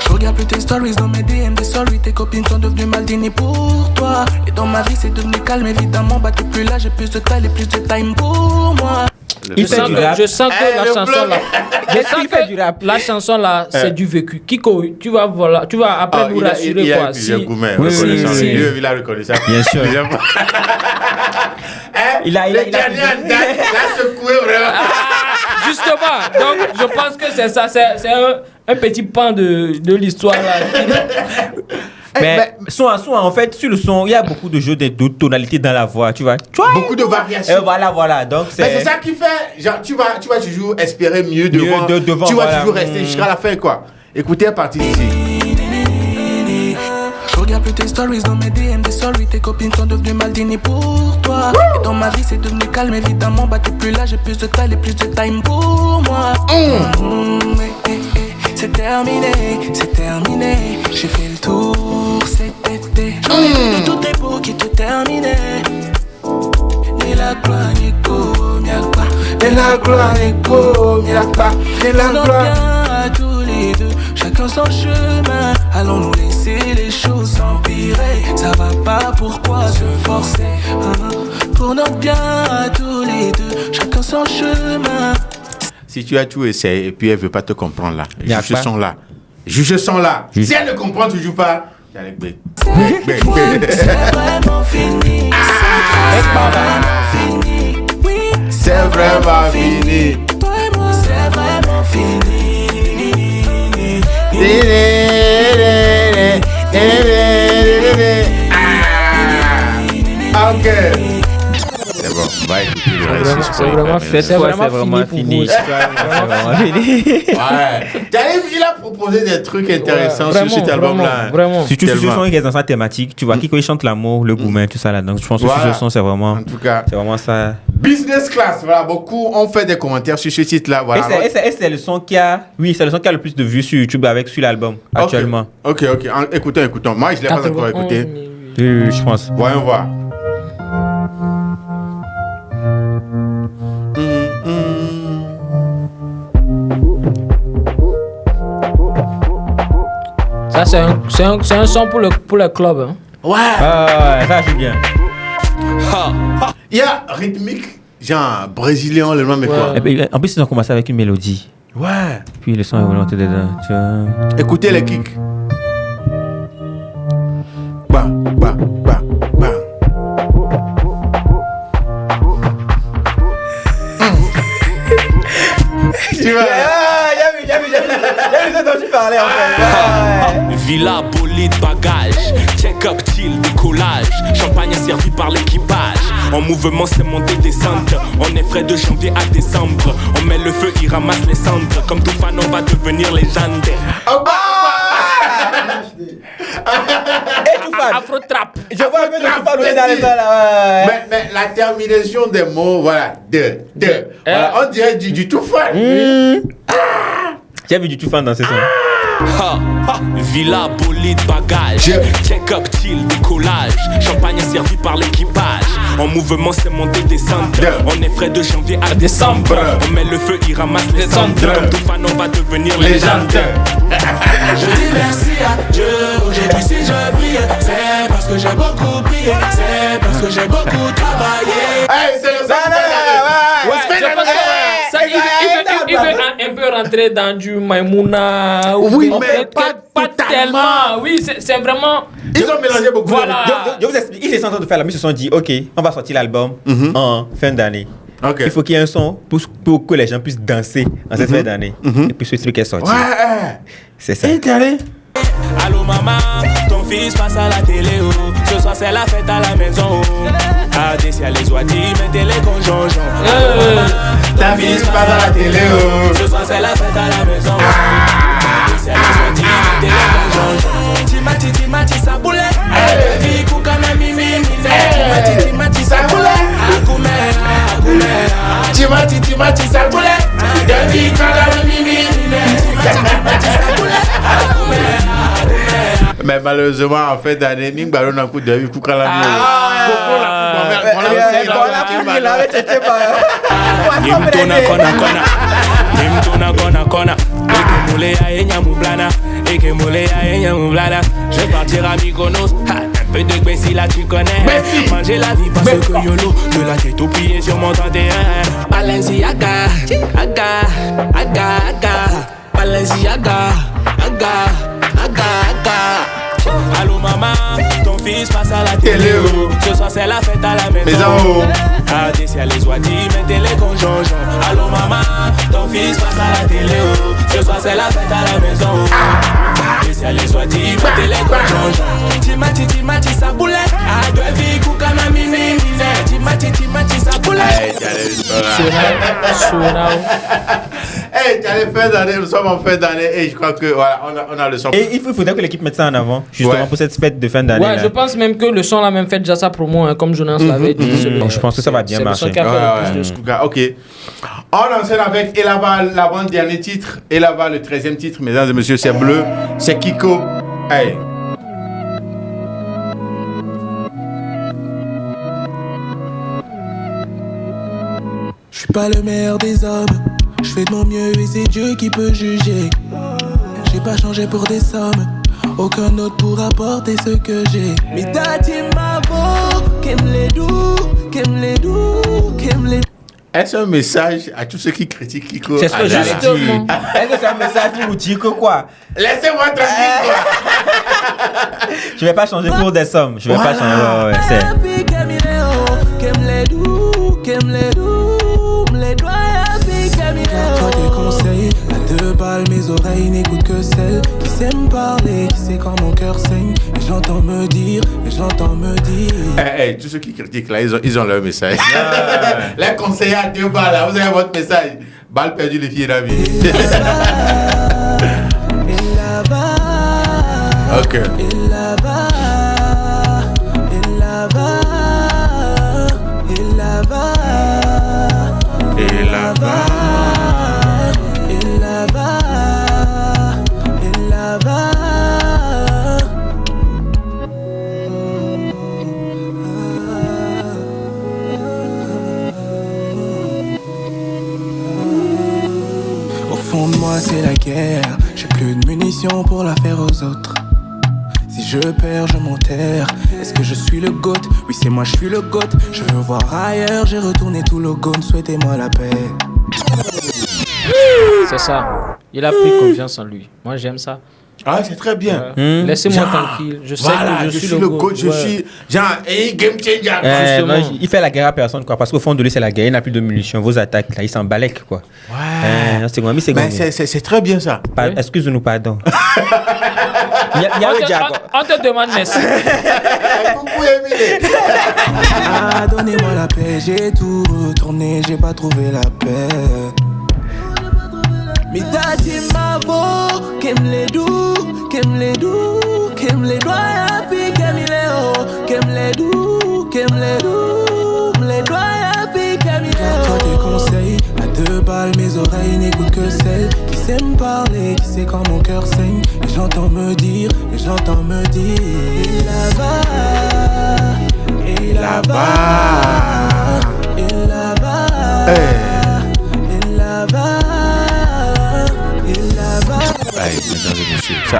Je regarde plus tes stories dans mes DM, des sorry. Tes copines sont devenues Maldini pour toi. Et dans ma vie, c'est devenu calme, évidemment. Bah, t'es plus là, j'ai plus de taille et plus de time pour moi. Je sens que la chanson là, la chanson là, c'est du vécu. Kiko, tu vas après nous rassurer il a quoi. Il a reconnu ça. Bien sûr. Il a secoué vraiment. Justement, donc je pense que c'est ça, c'est un petit pan de l'histoire là. Mais son, en fait, sur le son, il y a beaucoup de jeux de tonalités dans la voix, tu vois. Beaucoup de variations. Voilà. Donc c'est ça qui fait, genre, tu vas toujours espérer mieux devant. Tu vas toujours rester jusqu'à la fin, quoi. Écoutez à partir d'ici. Je regarde plus tes stories dans mes DM, des sorry. Tes copines sont devenues Maldini pour toi. Et dans ma vie, c'est devenu calme, évidemment. Bah, t'es plus là, j'ai plus de taille et plus de time pour moi. C'est terminé, j'ai fait le tour cet été. J'en ai vu de toutes les peaux qui te terminaient. Ni la gloire, ni Miakba, ni la gloire, ni Miakba, ni la gloire. À tous les deux, chacun son chemin. Allons nous laisser les choses s'empirer. Ça va pas, pourquoi se forcer? Pour notre bien à tous les deux, chacun son chemin. Si tu as tout essayé et puis elle veut pas te comprendre là, juge son là. Si elle ne comprend toujours pas, c'est vraiment fini. C'est vraiment fini. Toi et moi, c'est vraiment fini. Ok. C'est bon, on va écouter le reste. C'est vraiment fait, c'est vraiment fini. Il a proposé des trucs intéressants sur cet album-là. Vraiment. Surtout sur ce son, il y a dans sa thématique. Tu vois, Kiko il chante l'amour, le gourmet, tout ça là. Donc je pense que sur ce son, c'est vraiment. En tout cas, c'est vraiment ça. Business Class, voilà, beaucoup ont fait des commentaires sur ce titre-là. Voilà. Et c'est le son qui a, c'est le son qui a le plus de vues sur YouTube sur l'album actuellement. Ok. Écoutons. Moi, je l'ai pas encore écouté. Oui, je pense. Voyons voir. Ça, c'est un son pour le club. Hein. Ouais. Ça, c'est bien. Il y a rythmique, genre brésilien, le nom, mais quoi. En plus, ils ont commencé avec une mélodie. Ouais. Puis le son est remonté dedans. Tu vois. Écoutez les kicks. Bam. Tu vois. J'ai vu ce dont tu parlais en fait. Villa, bolide, bagage, check-up, chill, décollage. Champagne servi par l'équipage. En mouvement, c'est monter, descendre. On est frais de janvier à décembre. On met le feu, il ramasse les cendres. Comme tout fan, on va devenir légende. Et tout fan. Afro trap. Je vois un peu de tout fan dans les temps là. Mais la terminaison des mots, voilà, voilà, on dirait du tout fan. Tu as vu du tout fan dans ces sons? Villa, bolide, bagage, check-up, chill, décollage. Champagne servi par l'équipage. En mouvement, c'est monter, descendre. On est frais de janvier à décembre. On met le feu, il ramasse les cendres. Comme tout fan, on va devenir légende. Je dis merci à Dieu. Aujourd'hui, si je brille, c'est parce que j'ai beaucoup prié. C'est parce que j'ai beaucoup travaillé. Hey, c'est le il veut un peu rentrer dans du Maïmouna. Oui, mais pas tellement. Oui, c'est vraiment. Ils ont mélangé beaucoup. Voilà. Je vous explique. Ils étaient en train de faire la musique. Ils se sont dit, ok, on va sortir l'album en fin d'année. Okay. Il faut qu'il y ait un son pour que les gens puissent danser en cette fête d'année. Et puis ce truc est sorti. Ouais. C'est ça. Et t'es allé? Allô maman, ton fils passe à la télé, oh. Ce soir c'est la fête à la maison, oh. Ah, des ciels les oies, mettez les conjonjons. Ta fils passe à la télé, oh. Ce soir c'est la fête à la maison, oh. Des ciels les oies, mettez les conjonjons. Timati, sa boule. Vie kuka na mimi, timati, sa boule. Akume. Timati, sa boule. Vie kuka na mimi, timati, sa boule. Mais malheureusement, en fait, d'année, nous avons un coup de vie pour la je vais partir à Mykonos. Un peu de Bessie là, tu connais. Manger la vie parce que YOLO. De la tête au pied sur mon 31. Balenciaga, aga. Balenciaga, aga. Allô maman, ton fils passe à la télé, oh. Ce soir c'est la fête à la maison, ah, des ciels les oies, mettez les conjonjons. Allô maman, ton fils passe à la télé, oh. Ce soir c'est la fête à la maison, des ciels les oies, mettez les conjonjons. Timati, sa boule. Ah, de vie, kuka na mimi. Timati, sa boule. Hey, t'as les fêtes d'année, nous sommes en fin d'année et je crois que voilà, on a le son. Et il faudrait que l'équipe mette ça en avant, justement pour cette fête de fin d'année. Ouais, je pense même que le son l'a même fait déjà sa promo, hein, comme Jonas l'avait dit. Je pense que ça va bien marcher. C'est le son qui a fait le plus de scoop. Ok. On enchaîne avec Elava, l'avant-dernier titre. Elava, le 13e titre, mesdames et messieurs, c'est bleu. C'est Kiko. Hey. Je suis pas le meilleur des hommes, je fais de mon mieux et c'est Dieu qui peut juger. J'ai pas changé pour des sommes, aucun autre pourra apporter ce que j'ai. Mais ta team m'avoue, qu'aime les doux. Est-ce un message à tous ceux qui critiquent Kiko? C'est ce que j'allais dire. Est-ce que c'est un message pour vous dire que quoi? Laissez-moi tranquille, quoi. Je vais pas changer pour des sommes. Je vais pas changer. C'est... Qu'aime les doux, les doigts garde-toi des conseils, à 2 balles mes oreilles n'écoutent que celles qui s'aiment parler, qui sait quand mon cœur saigne. Et j'entends me dire. Hey, tous ceux qui critiquent là, ils ont leur message. Les conseillers à 2 balles là, vous avez votre message. Balle perdue, les filles d'amis. Ok. Au fond de moi c'est la guerre, j'ai plus de munitions pour la faire aux autres. Si je perds, je m'enterre. Est-ce que je suis le GOAT? Oui, c'est moi, je suis le GOAT. Je veux voir ailleurs, j'ai retourné tout le gone. Souhaitez-moi la paix. C'est ça. Il a pris confiance en lui. Moi, j'aime ça. Ah, c'est très bien. Laissez-moi tranquille. Je sais que je suis le GOAT. Je suis genre, game changer. Non, il fait la guerre à personne, quoi. Parce qu'au fond de lui, c'est la guerre. Il n'a plus de munitions. Vos attaques, là, il s'en balèque, quoi. Ouais. C'est très bien ça. Excuse-nous, pardon. Il y a le diable. On te demande merci. Coucou Emile. Ah, donnez-moi la paix. J'ai tout retourné, j'ai pas trouvé la paix. Mais ta team m'avoue, qu'aime les doux, qu'aime les doigts, puis qu'aime les hauts, qu'aime les doux, les doigts, puis qu'aime les hauts. Garde-toi des conseils, à 2 balles, mes oreilles n'écoutent que celles qui s'aiment parler, qui sait quand mon cœur saigne. Et j'entends me dire, et là-bas,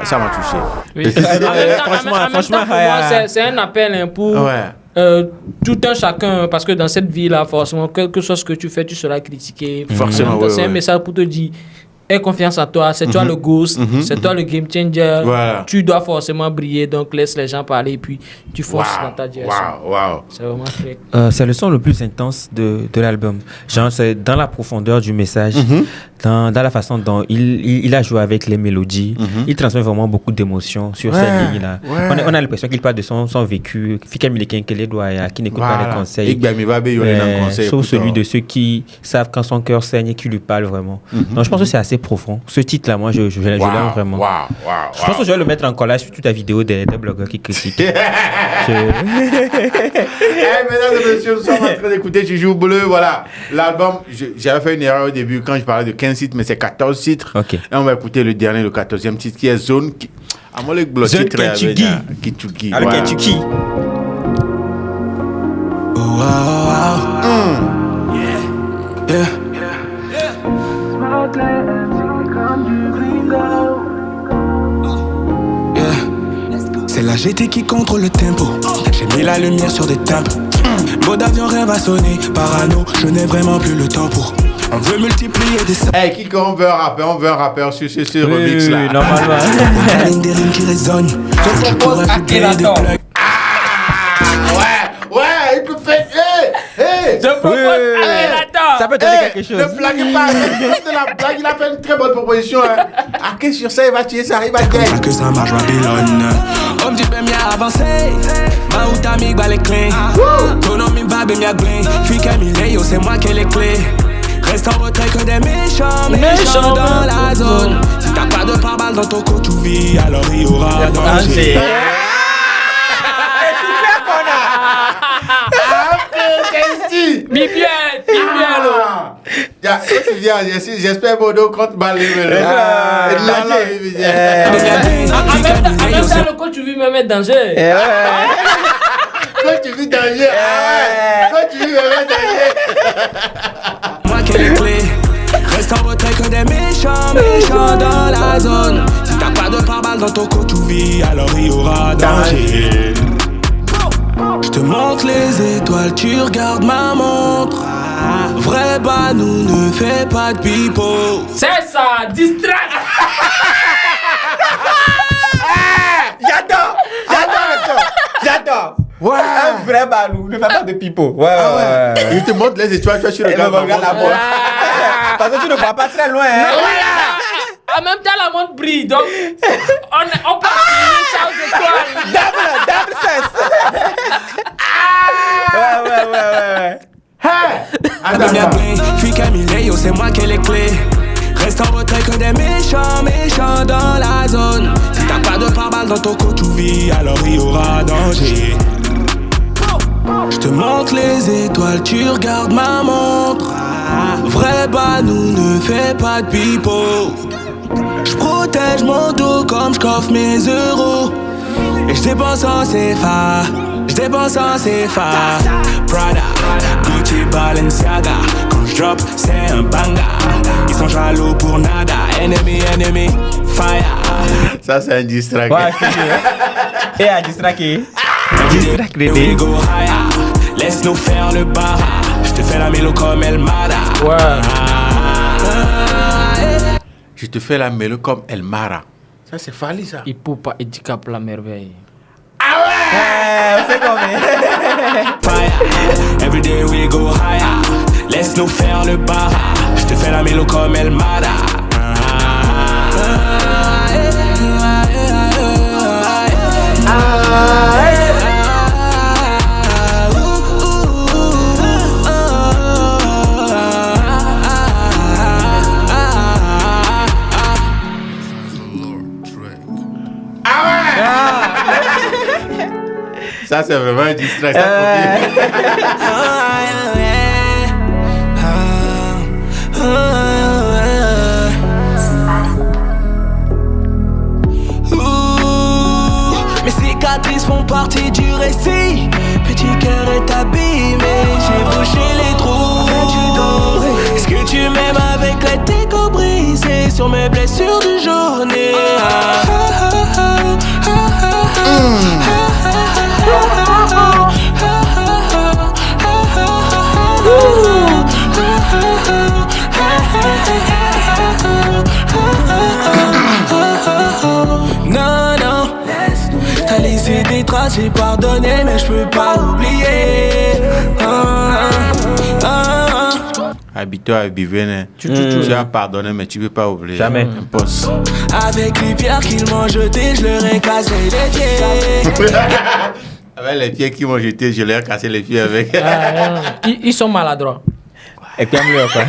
Ça m'a touché. Oui. Franchement, c'est un appel pour tout un chacun, parce que dans cette vie-là, forcément, quelque chose que tu fais, tu seras critiqué. Forcément, c'est un message pour te dire, aie confiance en toi. C'est toi le ghost, c'est toi le game changer. Voilà. Tu dois forcément briller, donc laisse les gens parler et puis tu fonces dans ta direction. Wow. C'est vraiment fait. C'est le son le plus intense de l'album. Genre, c'est dans la profondeur du message, dans la façon dont il a joué avec les mélodies. Il transmet vraiment beaucoup d'émotions sur cette ligne-là. On a l'impression qu'il parle de son vécu. Qui n'écoute pas les conseils. Sauf celui de ceux qui savent quand son cœur saigne et qui lui parlent vraiment. Donc, je pense que c'est assez profond. Ce titre-là, moi, je l'aime vraiment. Je pense que je vais le mettre en collage sur toute la vidéo des blogueurs qui critiquent. Mesdames et messieurs, nous sommes en train d'écouter Juju Bleu. Voilà, l'album, j'avais fait une erreur au début quand je parlais de 15 titres, mais c'est 14 titres. Okay. Et on va écouter le dernier, le 14e titre qui est Zone. À moi, le bloqué très bien. Kitsugi. Avec Kitsugi. C'est la GT qui contrôle le tempo. J'ai mis la lumière sur des tempes. Mode d'avion rêve à sonner. Parano, je n'ai vraiment plus le temps pour. On veut multiplier des. Hey, qui on veut un rappeur sur ce remix là. Normalement. La ligne des rimes qui résonnent. Je propose Akhenaton. Ouais, il peut faire. Hey. Je propose Akhenaton. Ça peut te dire quelque chose. Ne blaguez pas. De la blague, il a fait une très bonne proposition. Qu'est-ce sur ça, il va tuer ça, il va gagner. C'est comme ça que ça marche, Babylone. Homme du bien avancé. Maouta mi les clés. Ton homme va bien glé. Fika Mileyo, c'est moi qui ai les clés. Reste en retrait que des méchants dans la zone. Si t'as pas de pare-balles dans ton coach, tu vis, alors il y aura danger. J'espère Bodo contre Balé. En même temps, le coach, tu vis me mettre danger. Quand tu vis danger, quand tu vis me mettre danger. Moi qui ai les clés. Reste en retrait que des méchants dans la zone. Si t'as pas de pare-balles dans ton coach, tu vis, alors il y aura danger. Je te montre les étoiles, tu regardes ma montre. Vrai nous ne fait pas de pipeau. C'est ça, distract. J'adore. Ouais. Un vrai balou, ne fait pas de pipeau. Ouais. Il te montre les étoiles, tu regardes la montre. Parce que tu ne vas pas très loin. Voilà. En même temps, la montre brille, donc on peut ça aux étoiles. Double sense. Ouais. Fika Mileyo, c'est moi qui ai les clés. Reste en retrait que des méchants dans la zone. Si t'as pas de pare-balles dans ton coach, tu vis, alors il y aura danger. Je te montre les étoiles, tu regardes ma montre. Vrai nous ne fait pas de pipeau. Je protège mon dos comme je coffre mes euros. Et je dépense en CFA. Prada, Gucci, Balenciaga. Quand je drop, c'est un banga. Ils sont jaloux pour nada. Enemy, fire. Ça, c'est un distract. Ouais, et à distraquer. We go higher. Laisse-nous faire le bar. Je te fais la mélo comme El Mara. Ouais. Je te fais la mélo comme El Mara. Ça, c'est Fali, ça. Il peut pas éduquer la merveille. Ah ouais! C'est comme Fire. Every day we go higher. Laisse-nous faire le bar. Je te fais la mélo comme El Mara. Ça, c'est vraiment un distract. Mes cicatrices font partie du récit. Petit cœur est abîmé, j'ai bouché les trous. Est-ce que tu m'aimes avec les décos brisés sur mes blessures de journée? j'ai pardonné, mais je peux pas oublier. Habite-toi à Bivene. Tu as pardonné, mais tu peux pas oublier. Jamais. Avec les pierres qu'ils m'ont jetées, je leur ai cassé les pieds. Avec les pieds qu'ils m'ont jetés, je leur ai cassé les pieds avec. Ils sont maladroits. Et puis, quoi.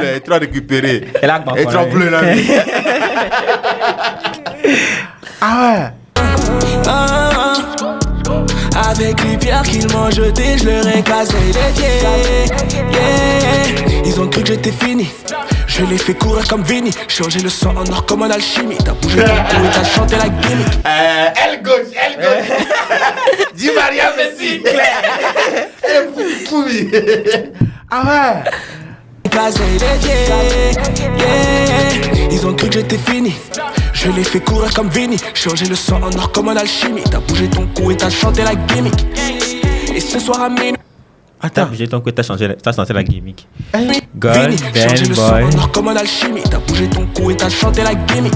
Elle est trop récupérée. Elle a trop bleu là. Ah ouais. Avec les pierres qu'ils m'ont jetées, je leur ai cassé les pieds. Yeah. Ils ont cru que j'étais fini. Je les fais courir comme Vinny. Changer le sang en or comme en alchimie. T'as bougé ton cou et t'as chanté la gimmick. Elle gauche. Dis Maria Messi. Ah ouais. Cassé les pieds. Yeah. Ils ont cru que j'étais fini. Je les fais courir comme Vinny. Changer le sang en or comme en alchimie. T'as bougé ton cou et t'as chanté la gimmick. Et ce soir à minuit. T'as bougé ton cou et t'as chanté la gimmick. Vinny, Golden changer le sang boy. en or comme en alchimie. T'as bougé ton cou et t'as chanté la gimmick.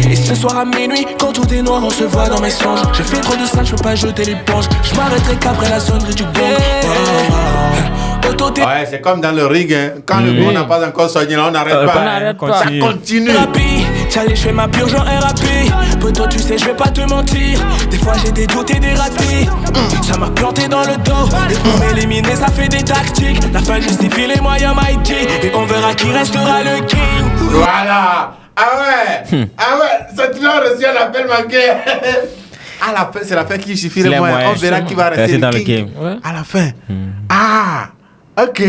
Et ce soir à minuit, quand tout est noir, on se voit dans mes songes. J'ai fait trop de sale, je peux pas jeter l'éponge. Je m'arrêterai qu'après la sonnerie du gong. Ouais, c'est comme dans le ring, hein. Quand le gong n'a pas encore sonné, là, on n'arrête pas. On n'arrête pas. Ça continue. J'allais, je fais ma purge en RAP. Poto, tu sais, je vais pas te mentir. Des fois, j'ai des doutes et des ratés. Ça m'a planté dans le dos. Et pour m'éliminer, ça fait des tactiques. La fin justifie les moyens, my G. Et on verra qui restera le king. Voilà. Ah ouais. Ah ouais. Cette là reçu un appel manqué. À la fin, c'est la fin qui justifie les moyens. On verra qui va rester dans le king. game. Ouais. À la fin. Ah. Ok.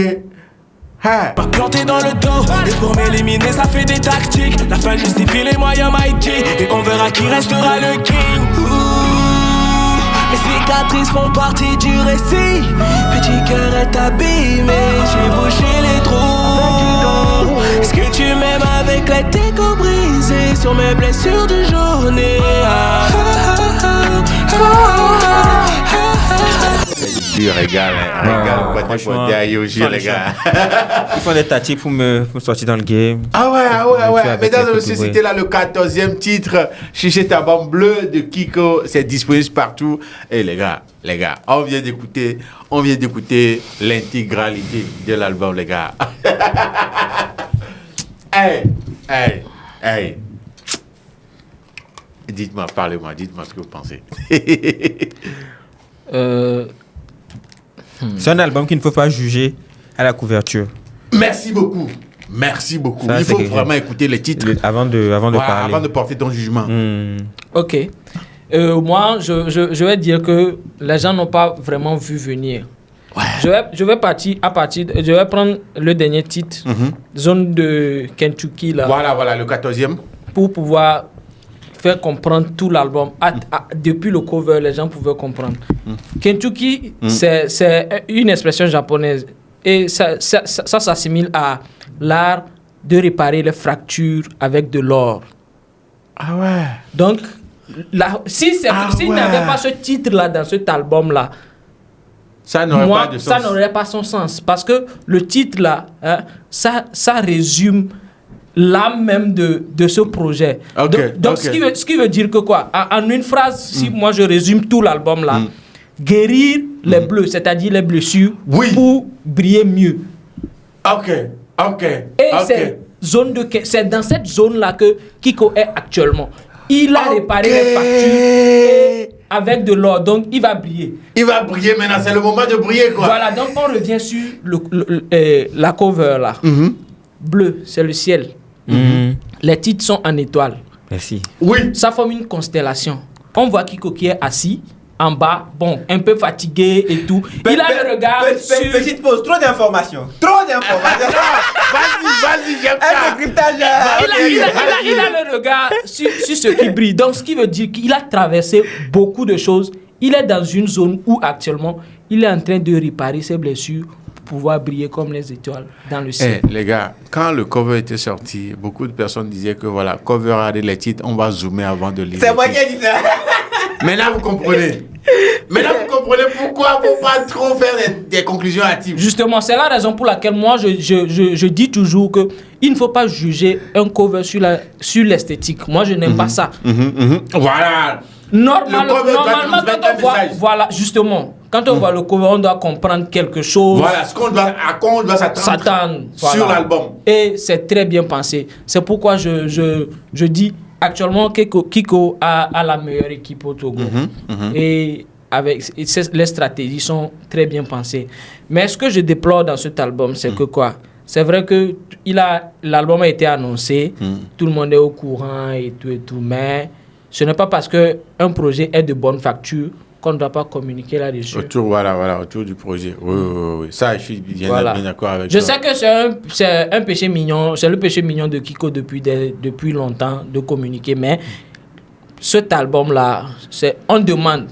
M'a planté dans le dos. Et pour m'éliminer, ça fait des tactiques. La fin justifie les moyens, my G. Et on verra qui restera le king. Mes cicatrices font partie du récit. Petit cœur est abîmé, j'ai bouché les trous. Est-ce que tu m'aimes avec les décos brisés sur mes blessures de journée? Tu régales, franchement, les gars. Ils font des tactiques pour me sortir dans le game. Ah ouais. Mesdames et messieurs, c'était là le 14e titre. Chiché Taban Bleu de Kiko. C'est disponible partout. Et les gars, on vient d'écouter l'intégralité de l'album, les gars. Hey. Dites-moi, parlez-moi, dites-moi ce que vous pensez. C'est un album qu'il ne faut pas juger à la couverture. Merci beaucoup. Ça, il faut vraiment écouter les titres avant de parler. Avant de porter ton jugement. Ok. Moi, je vais dire que les gens n'ont pas vraiment vu venir. Ouais. Je vais prendre le dernier titre, Zone de Kentucky là. Voilà, le 14e. Pour pouvoir faire comprendre tout l'album. Depuis le cover, les gens pouvaient comprendre. Kentucky, c'est une expression japonaise. Et ça s'assimile à l'art de réparer les fractures avec de l'or. Ah ouais. Donc, s'il n'avait pas ce titre-là dans cet album-là, ça n'aurait pas de sens. Ça n'aurait pas son sens. Parce que le titre-là, ça résume l'âme même de ce projet. Donc ce qui veut dire que quoi? En une phrase, si moi je résume tout l'album là, guérir les bleus, c'est-à-dire les blessures, pour briller mieux. Ok. Et c'est dans cette zone-là que Kiko est actuellement. Il a réparé les fractures avec de l'or, donc il va briller. Il va briller maintenant, c'est le moment de briller quoi. Voilà, donc on revient sur la cover là. Bleu, c'est le ciel. Les titres sont en étoile. Merci. Oui. Ça forme une constellation. On voit Kiko qui est assis en bas, bon, un peu fatigué et tout. Il a le regard sur... Petite pause, trop d'informations. Vas-y, j'aime ça. Il a le regard sur ce qui brille. Donc, ce qui veut dire qu'il a traversé beaucoup de choses. Il est dans une zone où, actuellement, il est en train de réparer ses blessures pour pouvoir briller comme les étoiles dans le ciel. Les gars, quand le cover était sorti, beaucoup de personnes disaient que voilà, cover a les titres, on va zoomer avant de lire. C'est moi qui ai dit ça. Maintenant, vous comprenez. Pourquoi il ne faut pas trop faire des conclusions hâtives. Justement, c'est la raison pour laquelle moi, je dis toujours qu'il ne faut pas juger un cover sur l'esthétique. Moi, je n'aime pas ça. Voilà. Normalement, quand on voit, voilà, justement, quand on voit le cover, on doit comprendre quelque chose. Voilà, à quoi on doit s'attendre sur l'album. Et c'est très bien pensé. C'est pourquoi je dis actuellement Kiko a la meilleure équipe au Togo. Et les stratégies sont très bien pensées. Mais ce que je déplore dans cet album, c'est que quoi? C'est vrai que l'album a été annoncé, tout le monde est au courant et tout, mais ce n'est pas parce qu'un projet est de bonne facture qu'on ne doit pas communiquer là-dessus. Autour du projet. Oui. Ça, je suis bien d'accord avec toi. Je sais que c'est un péché mignon, c'est le péché mignon de Kiko depuis longtemps de communiquer, mais cet album-là, on demande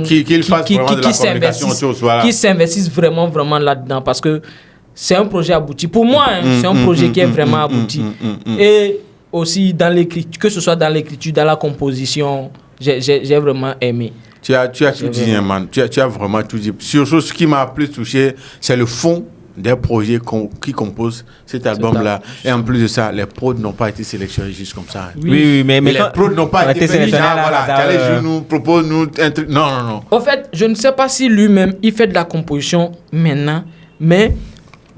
qu'il fasse vraiment de la communication autour, voilà. Qu'ils s'investissent vraiment là-dedans, parce que c'est un projet abouti. Pour moi, c'est un projet qui est vraiment abouti. Et aussi, que ce soit dans l'écriture, dans la composition, j'ai vraiment aimé. Tu as tout dit, man. Tu as vraiment tout dit. Surtout, ce qui m'a plus touché, c'est le fond des projets qui composent cet album-là. Et en plus de ça, les prods n'ont pas été sélectionnés juste comme ça. Oui, mais les prods n'ont pas été sélectionnés. Nous propose-nous un truc. Non. En fait, je ne sais pas si lui-même, il fait de la composition maintenant, mais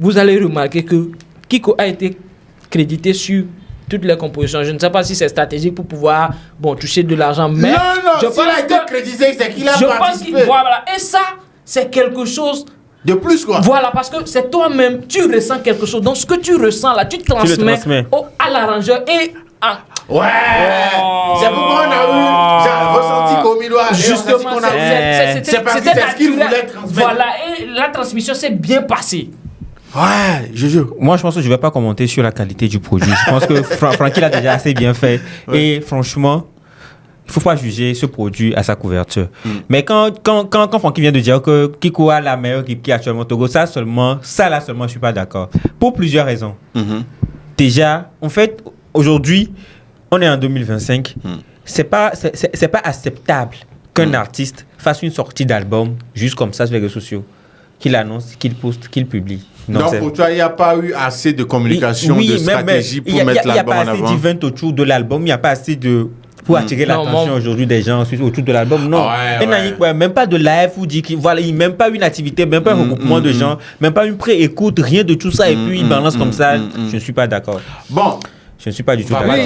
vous allez remarquer que Kiko a été crédité sur toutes les compositions. Je ne sais pas si c'est stratégique pour pouvoir toucher de l'argent, mais non, s'il a été crédité, c'est qu'il a participé. Voilà. Et ça, c'est quelque chose de plus, quoi. Voilà, parce que c'est toi-même, tu ressens quelque chose. Donc, ce que tu ressens là, tu transmets à l'arrangeur et à... Ouais. C'est pourquoi on a eu ressenti comme il doit. Justement, c'est parce que c'est ce qu'il voulait transmettre. Voilà, et la transmission s'est bien passée. Ouais, je jure. Moi, je pense que je ne vais pas commenter sur la qualité du produit. Je pense que Francky l'a déjà assez bien fait. Ouais. Et franchement, il ne faut pas juger ce produit à sa couverture. Mais quand Francky vient de dire que Kiko a la meilleure équipe qui est actuellement au Togo, ça là seulement, je ne suis pas d'accord. Pour plusieurs raisons. Déjà, en fait, aujourd'hui, on est en 2025. C'est pas acceptable qu'un artiste fasse une sortie d'album juste comme ça sur les réseaux sociaux, qu'il annonce, qu'il poste, qu'il publie. Donc pour toi, il n'y a pas eu assez de communication, de stratégie pour mettre l'album en avant. Il n'y a pas assez d'event autour de l'album, il n'y a pas assez pour attirer l'attention aujourd'hui des gens autour de l'album. Non, même pas de live où dit même pas une activité, même pas un regroupement de gens, même pas une pré-écoute, rien de tout ça, et puis il balance comme ça. Je ne suis pas d'accord. Bon. Je ne suis pas du tout d'accord.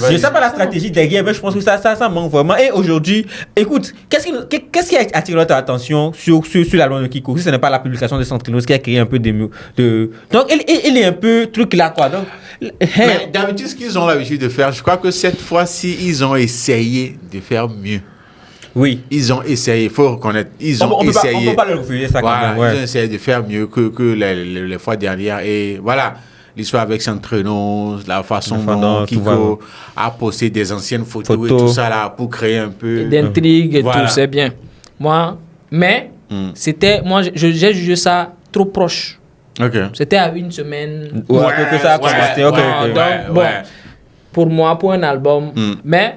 Je ne sais pas la stratégie derrière, mais je pense que ça manque vraiment. Et aujourd'hui, écoute, qu'est-ce qui a attiré notre attention sur l'album de Kiko? Si ce n'est pas la publication de Centrinos qui a créé un peu de... Donc, il est un peu truc là, quoi. Donc, mais d'habitude, ce qu'ils ont l'habitude de faire, je crois que cette fois-ci, ils ont essayé de faire mieux. Oui. Ils ont essayé, il faut reconnaître. Ils ont essayé. On ne peut pas le refuser, ça, quand même. Ils ont essayé de faire mieux que les fois dernières. Et voilà. L'histoire avec Centrinos, la façon dont Kiko a posté des anciennes photos et tout ça là pour créer un peu d'intrigue et tout, c'est bien. Moi, j'ai jugé ça trop proche. C'était à une semaine. Que ça a commencé. Pour moi, pour un album, mais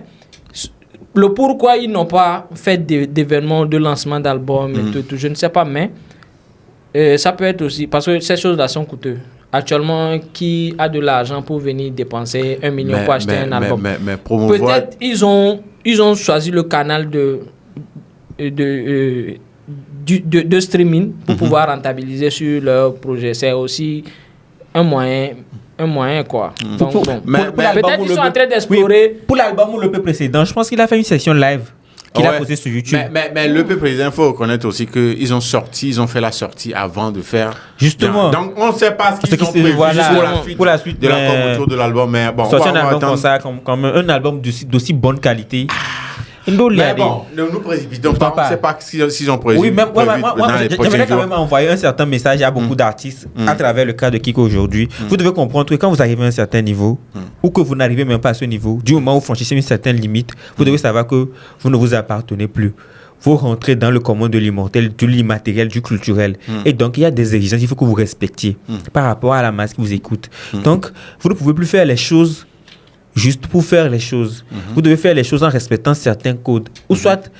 le pourquoi ils n'ont pas fait d'événements de lancement d'album et tout, je ne sais pas, mais ça peut être aussi parce que ces choses-là sont coûteuses. Actuellement, qui a de l'argent pour venir dépenser 1 million pour acheter un album? Mais promouvoir... Peut-être ils ont choisi le canal de streaming pour pouvoir rentabiliser sur leur projet. C'est aussi un moyen quoi. Donc, peut-être qu'ils sont en train d'explorer... Pour l'album ou le peu précédent, je pense qu'il a fait une session live qu'il a posté sur YouTube. Mais le président, il faut reconnaître aussi qu'ils ont fait la sortie avant de faire... Justement. Donc, on ne sait pas ce qu'ils ont prévu pour la suite de la com autour de l'album. Mais bon, sortir un album comme ça, comme un album d'aussi bonne qualité. Mais bon, nous précipitons pas. On ne sait pas s'ils ont prévu. Oui, mais j'aimerais quand même envoyer un certain message à beaucoup d'artistes à travers le cas de Kiko aujourd'hui. Vous devez comprendre que quand vous arrivez à un certain niveau, ou que vous n'arrivez même pas à ce niveau, du moment où vous franchissez une certaine limite, vous devez savoir que vous ne vous appartenez plus. Vous rentrez dans le commun de l'immortel, de l'immatériel, du culturel. Et donc, il y a des exigences qu'il faut que vous respectiez par rapport à la masse qui vous écoute. Donc, vous ne pouvez plus faire les choses juste pour faire les choses. Vous devez faire les choses en respectant certains codes. Ou soit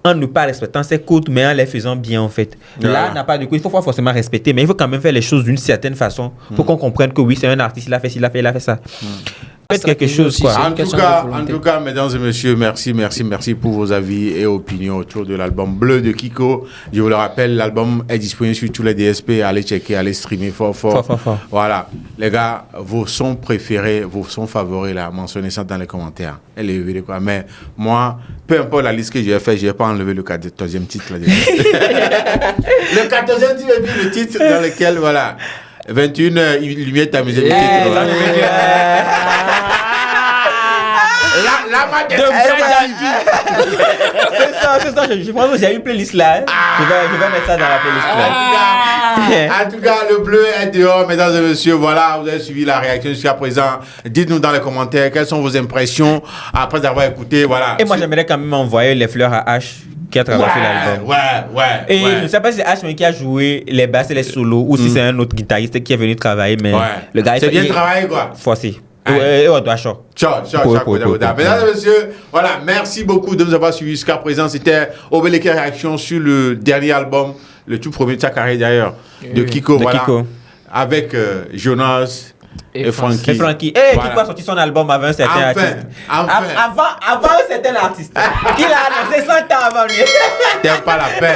en ne pas respectant ces codes, mais en les faisant bien, en fait. Là, n'a pas de code. Il faut pas forcément respecter, mais il faut quand même faire les choses d'une certaine façon pour qu'on comprenne que oui, c'est un artiste, il a fait ça. Faites quelque chose, quoi. En tout cas, mesdames et messieurs, merci pour vos avis et opinions autour de l'album Bleu de Kiko. Je vous le rappelle, l'album est disponible sur tous les DSP. Allez checker, allez streamer fort. Voilà. Les gars, vos sons préférés, vos sons favoris, là, mentionnez ça dans les commentaires. Quoi. Mais moi, peu importe la liste que j'ai faite, je n'ai pas enlevé le 14e titre. Là, le 14e titre, et puis le titre dans lequel, voilà, 21 lumière t'amuser le titre. C'est ça, je pense que j'ai une playlist là. Je vais mettre ça dans la playlist là. En tout cas, le bleu est dehors, mesdames et messieurs. Voilà, vous avez suivi la réaction jusqu'à présent. Dites-nous dans les commentaires quelles sont vos impressions après avoir écouté. Voilà. Et moi, j'aimerais quand même envoyer les fleurs à H qui a travaillé l'album. Et je ne sais pas si c'est H qui a joué les basses et les solos ou si c'est un autre guitariste qui est venu travailler. Mais le gars, c'est bien travaillé, quoi. Forcé. Ciao. Mesdames et messieurs, voilà, merci beaucoup de nous avoir suivis jusqu'à présent. C'était Obeleke Réaction sur le dernier album, le tout premier de sa carrière d'ailleurs, de Kiko. Kiko. Avec Jonas et Frankie. Kiko a sorti son album avant un certain artiste. Avant un certain artiste. Qu'il a annoncé 100 ans avant lui. T'aimes pas la paix,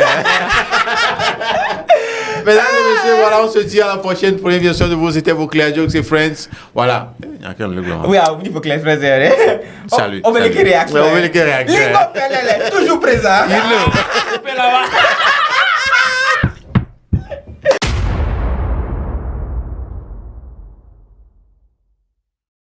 Mesdames et messieurs, voilà, on se dit à la prochaine. Prenez bien soin de vous. C'était vos Claire Jokes et Friends. Voilà. Oui, il faut que les Friends. Salut. Obeleke Réaction. Obeleke Réaction. Toujours présent.